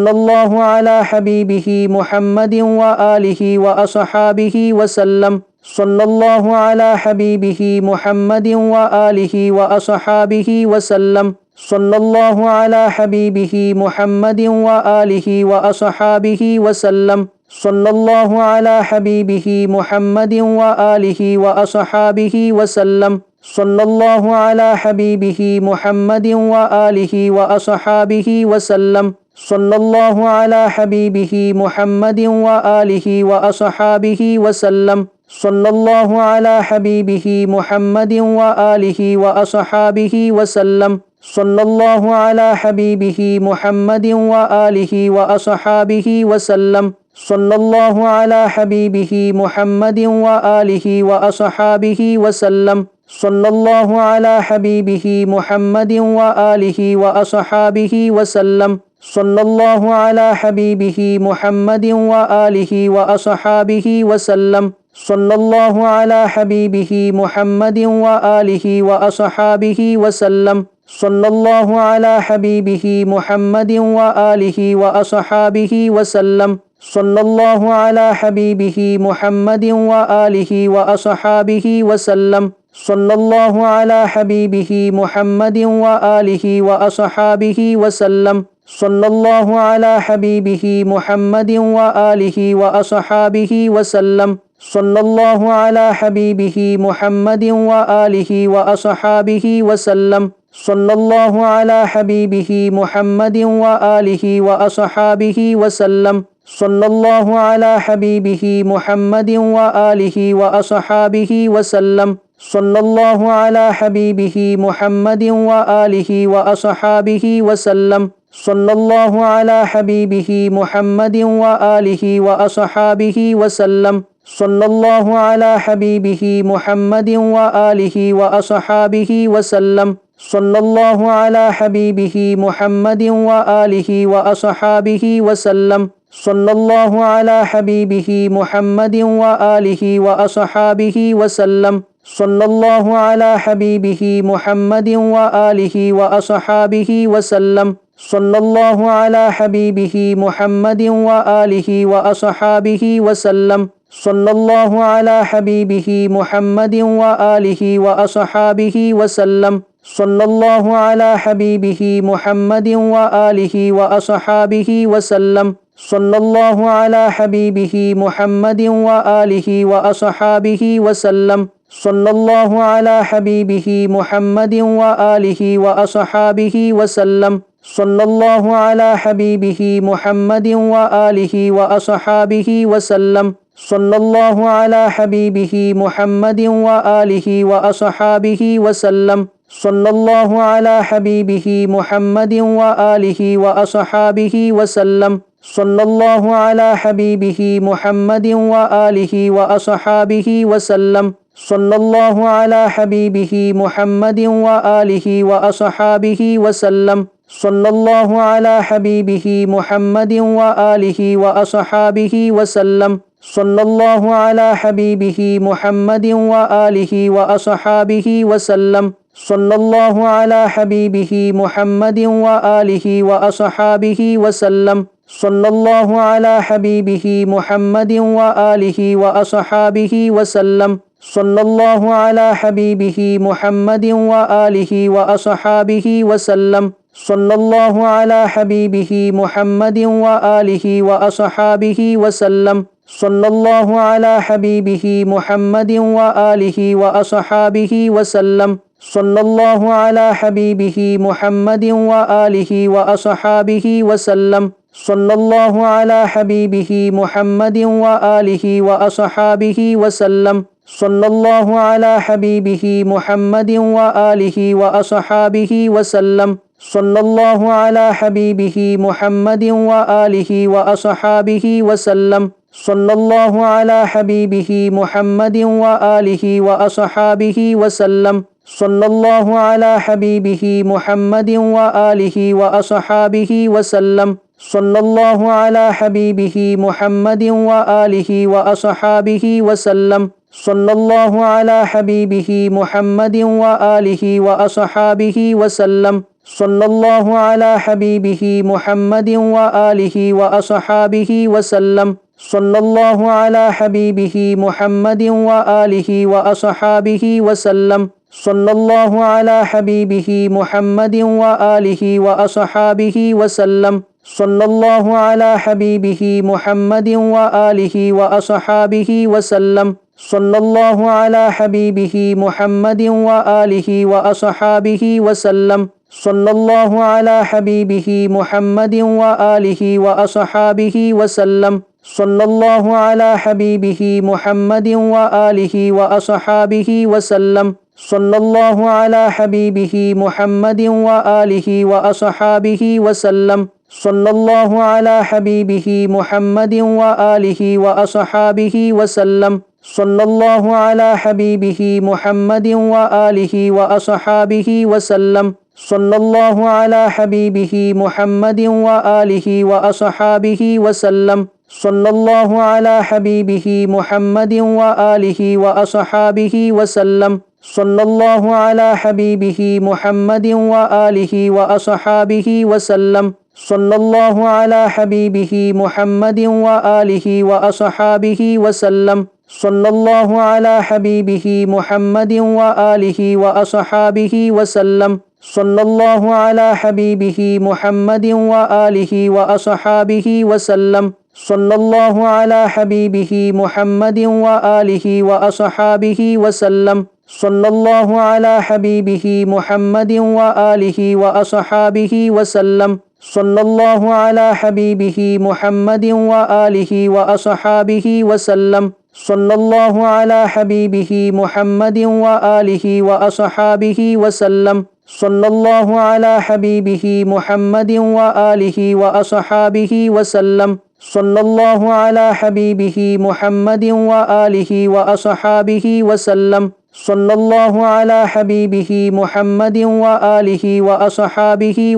الله على حبيبه محمد وآله وأصحابه وسلم. صلى الله على حبيبه محمد وآله وأصحابه وسلم. صلى الله على حبيبه محمد وآله وأصحابه وسلم. صلى الله على حبيبه محمد وآله وأصحابه وسلم. صلى الله على حبيبه محمد وآله وأصحابه وسلم. صلى الله على حبيبه محمد وآله وأصحابه وسلم. صلى الله على حبيبه محمد وآله وأصحابه وسلم. صلى الله على حبيبه محمد وآله وأصحابه وسلم. صلى الله على حبيبه محمد وآله وأصحابه وسلم. صلى الله على حبيبه محمد وآله وأصحابه وسلم. صلى الله على حبيبه محمد وآله وأصحابه وسلم. صلى الله على حبيبه محمد وآله وأصحابه وسلم. صلى الله على حبيبه محمد وآله وأصحابه وسلم. صلى الله على حبيبه محمد وآله وأصحابه وسلم. صلى الله على حبيبه محمد وآله وأصحابه وسلم. صلى الله على حبيبه محمد وآله وأصحابه وسلم. صلى الله على حبيبه محمد وآله وأصحابه وسلم. صلى الله على حبيبه محمد وآله وأصحابه وسلم. صلى الله على حبيبه محمد وآله وأصحابه وسلم. صلى الله على حبيبه محمد وآله وأصحابه وسلم. صلى الله على حبيبه محمد وآله وأصحابه وسلم. صلى الله على حبيبه محمد وآله وأصحابه وسلم. صلى الله على حبيبه محمد وآله وأصحابه وسلم. صلى الله على حبيبه محمد وآله وأصحابه وسلم. صلى الله على حبيبه محمد وآله وأصحابه وسلم. صلى الله على حبيبه محمد وآله وأصحابه وسلم. صلى الله على حبيبه محمد وآله وأصحابه وسلم. صلى الله على حبيبه محمد وآله وأصحابه وسلم. صلى الله على حبيبه محمد وآله وأصحابه وسلم. صلى الله على حبيبه محمد وآله وأصحابه وسلم. صلى الله على حبيبه محمد وآله وأصحابه وسلم. صلى الله على حبيبه محمد وآله وأصحابه وسلم. صلى الله على حبيبه محمد وآله وأصحابه وسلم. صلى الله على حبيبه محمد وآله وأصحابه وسلم. صلى الله على حبيبه محمد وآله وأصحابه وسلم. صلى الله على حبيبه محمد وآله وأصحابه وسلم. صلى الله على حبيبه محمد وآله وأصحابه وسلم. صلى الله على حبيبه محمد وآله وأصحابه وسلم. صلى الله على حبيبه محمد وآله وأصحابه وسلم. صلى الله على حبيبه محمد وآله وأصحابه وسلم. صلى الله على حبيبه محمد وآله وأصحابه وسلم. صلى الله على حبيبه محمد وآله وأصحابه وسلم. صلى الله على حبيبه محمد وآله وأصحابه وسلم. صلى الله على حبيبه محمد وآله وأصحابه وسلم. صلى الله على حبيبه محمد وآله وأصحابه وسلم. صلى الله على حبيبه محمد وآله وأصحابه وسلم. صلى الله على حبيبه محمد وآله وأصحابه وسلم. صلى الله على حبيبه محمد وآله وأصحابه وسلم. صلى الله على حبيبه محمد وآله وأصحابه وسلم. صلى الله على حبيبه محمد وآله وأصحابه وسلم. صلى الله على حبيبه محمد وآله وأصحابه وسلم. صلى الله على حبيبه محمد وآله وأصحابه وسلم. صلى الله على حبيبه محمد وآله وأصحابه وسلم. صلى الله على حبيبه محمد وآله وأصحابه وسلم. صلى الله على حبيبه محمد وآله وأصحابه وسلم. صلى الله على حبيبه محمد وآله وأصحابه وسلم. صلى الله على حبيبه محمد وآله وأصحابه وسلم. صلى الله على حبيبه محمد وآله وأصحابه وسلم. صلى الله على حبيبه محمد وآله وأصحابه وسلم. صلى الله على حبيبه محمد وآله وأصحابه وسلم. صلى الله على حبيبه محمد وآله وأصحابه وسلم. صلى الله على حبيبه محمد وآله وأصحابه وسلم. صلى الله على حبيبه محمد وآله وأصحابه وسلم. صلى الله على حبيبه محمد وآله وأصحابه وسلم. صلى الله على حبيبه محمد وآله وأصحابه وسلم. صلى الله على حبيبه محمد وآله وأصحابه وسلم. صلى الله على حبيبه محمد وآله وأصحابه وسلم. صلى الله على حبيبه محمد وآله وأصحابه وسلم. صلى الله على حبيبه محمد وآله وأصحابه وسلم. صلى الله على حبيبه محمد وآله وأصحابه وسلم. صلى الله على حبيبه محمد وآله وأصحابه وسلم. صلى الله على حبيبه محمد وآله وأصحابه وسلم. صلى الله على حبيبه محمد وآله وأصحابه وسلم. صلى الله على حبيبه محمد وآله وأصحابه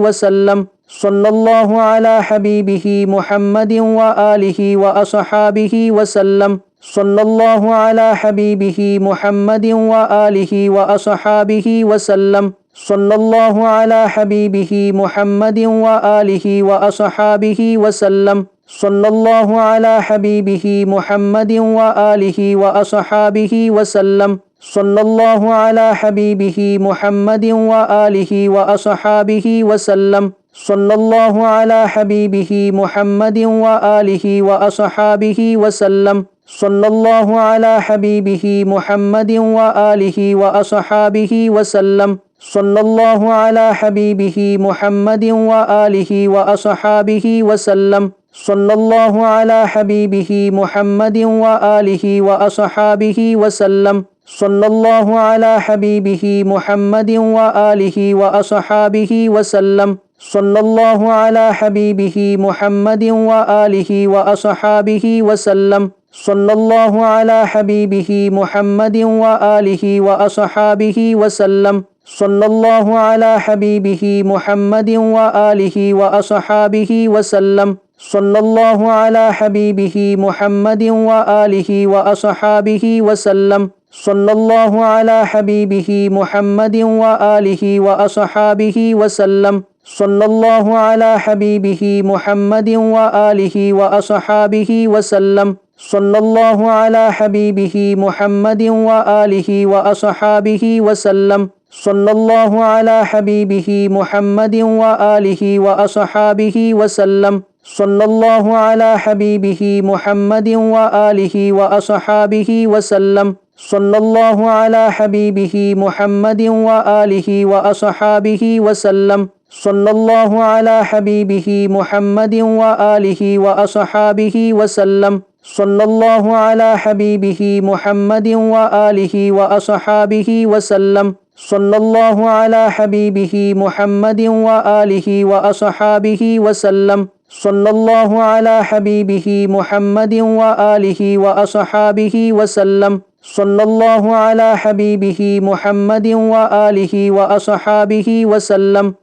وسلم. صلى الله على حبيبه محمد وآله وأصحابه وسلم. صلى الله على حبيبه محمد وآله وأصحابه وسلم. صلى الله على حبيبه محمد وآله وأصحابه وسلم. صلى الله على حبيبه محمد وآله وأصحابه وسلم. صلى الله على حبيبه محمد وآله وأصحابه وسلم. صلى الله على حبيبه محمد وآله وأصحابه وسلم. صلى الله على حبيبه محمد وآله وأصحابه وسلم. صلى الله على حبيبه محمد وآله وأصحابه وسلم. صلى الله على حبيبه محمد وآله وأصحابه وسلم. صلى الله على حبيبه محمد وآله وأصحابه وسلم. صلى الله على حبيبه محمد وآله وأصحابه وسلم. صلى الله على حبيبه محمد وآله وأصحابه وسلم. صلى الله على حبيبه محمد وآله وأصحابه وسلم. صلى الله على حبيبه محمد وآله وأصحابه وسلم. صلى الله على حبيبه محمد وآله وأصحابه وسلم. صلى الله على حبيبه محمد وآله وأصحابه وسلم. صلى الله على حبيبه محمد وآله وأصحابه وسلم. صلى الله على حبيبه محمد وآله وأصحابه وسلم. صلى الله على حبيبه محمد وآله وأصحابه وسلم. صلى الله على حبيبه محمد وآله وأصحابه وسلم. صلى الله على حبيبه محمد وآله وأصحابه وسلم. صلى الله على حبيبه محمد وآله وأصحابه وسلم. صلى الله على حبيبه محمد وآله وأصحابه وسلم. صلى الله على حبيبه محمد وآله وأصحابه وسلم. صلى الله على حبيبه محمد وآله وأصحابه وسلم.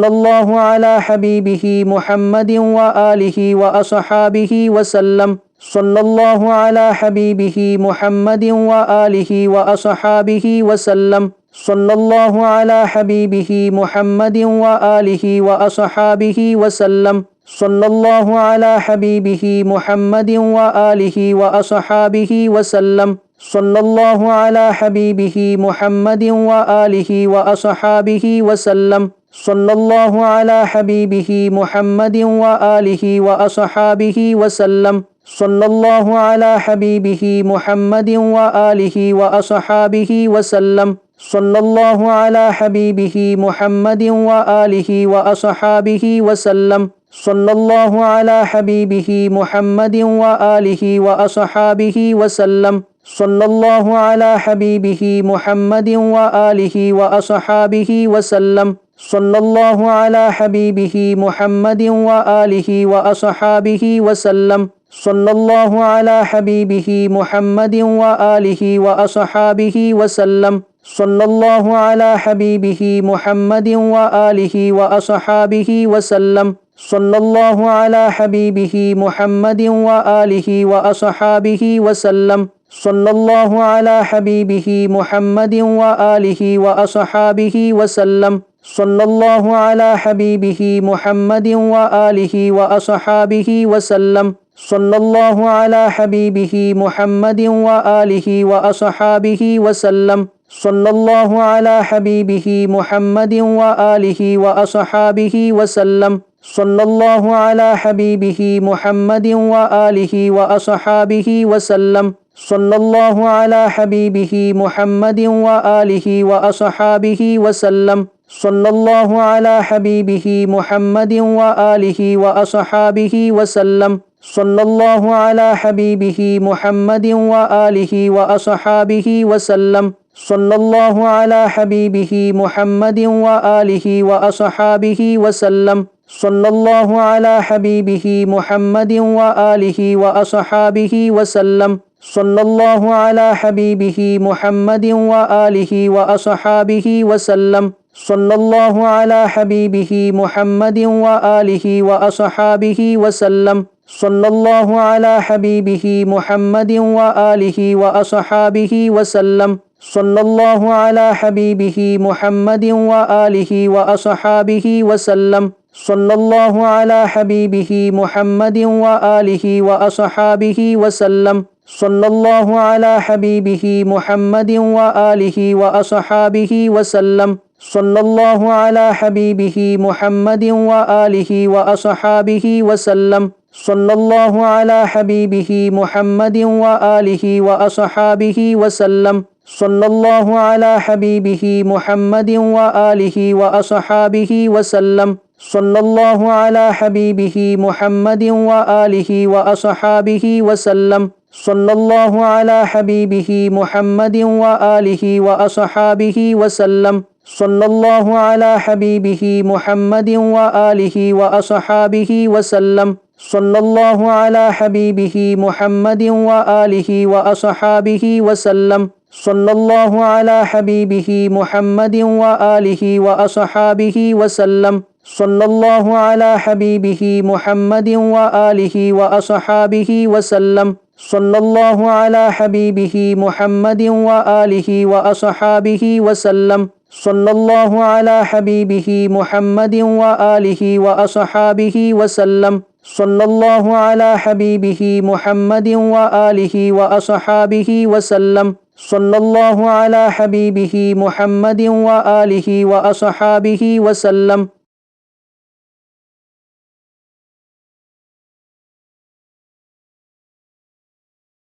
صلى الله على حبيبه محمد وآله وأصحابه وسلم. صلى الله على حبيبه محمد وآله وأصحابه وسلم. صلى الله على حبيبه محمد وآله وأصحابه وسلم. صلى الله على حبيبه محمد وآله وأصحابه وسلم. صلى الله على حبيبه محمد وآله وأصحابه وسلم. صلى الله على حبيبه محمد وآله وأصحابه وسلم. صلى الله على حبيبه محمد وآله وأصحابه وسلم. صلى الله على حبيبه محمد وآله وأصحابه وسلم. صلى الله على حبيبه محمد وآله وأصحابه وسلم. صلى الله على حبيبه محمد وآله وأصحابه وسلم. صلى الله على حبيبه محمد وآله وأصحابه وسلم. صلى الله على حبيبه محمد وآله وأصحابه وسلم. صلى الله على حبيبه محمد وآله وأصحابه وسلم. صلى الله على حبيبه محمد وآله وأصحابه وسلم. صلى الله على حبيبه محمد وآله وأصحابه وسلم. صلى الله على حبيبه محمد وآله وأصحابه وسلم. صلى الله على حبيبه محمد وآله وأصحابه وسلم. صلى الله على حبيبه محمد وآله وأصحابه وسلم. صلى الله على حبيبه محمد وآله وأصحابه وسلم. صلى الله على حبيبه محمد وآله وأصحابه وسلم. صلى الله على حبيبه محمد وآله وأصحابه وسلم. صلى الله على حبيبه محمد وآله وأصحابه وسلم. صلى الله على حبيبه محمد وآله وأصحابه وسلم. صلى الله على حبيبه محمد وآله وأصحابه وسلم. صلى الله على حبيبه محمد وآله وأصحابه وسلم. صلى الله على حبيبه محمد وآله وأصحابه وسلم. صلى الله على حبيبه محمد وآله وأصحابه وسلم. صلى الله على حبيبه محمد وآله وأصحابه وسلم. صلى الله على حبيبه محمد وآله وأصحابه وسلم. صلى الله على حبيبه محمد وآله وأصحابه وسلم. صلى الله على حبيبه محمد وآله وأصحابه وسلم. صلى الله على حبيبه محمد وآله وأصحابه وسلم. صلى الله على حبيبه محمد وآله وأصحابه وسلم. صلى الله على حبيبه محمد وآله وأصحابه وسلم. صلى الله على حبيبه محمد وآله وأصحابه وسلم صلى الله على حبيبه محمد وآله وأصحابه وسلم صلى الله على حبيبه محمد وآله وأصحابه وسلم صلى الله على حبيبه محمد وآله وأصحابه وسلم صلى الله على حبيبه محمد وآله وأصحابه وسلم صلى الله على حبيبه محمد وآله وأصحابه وسلم صلى الله على حبيبه محمد وآله وأصحابه وسلم صلى الله على حبيبه محمد وآله وأصحابه وسلم صلى الله على حبيبه محمد وآله وأصحابه وسلم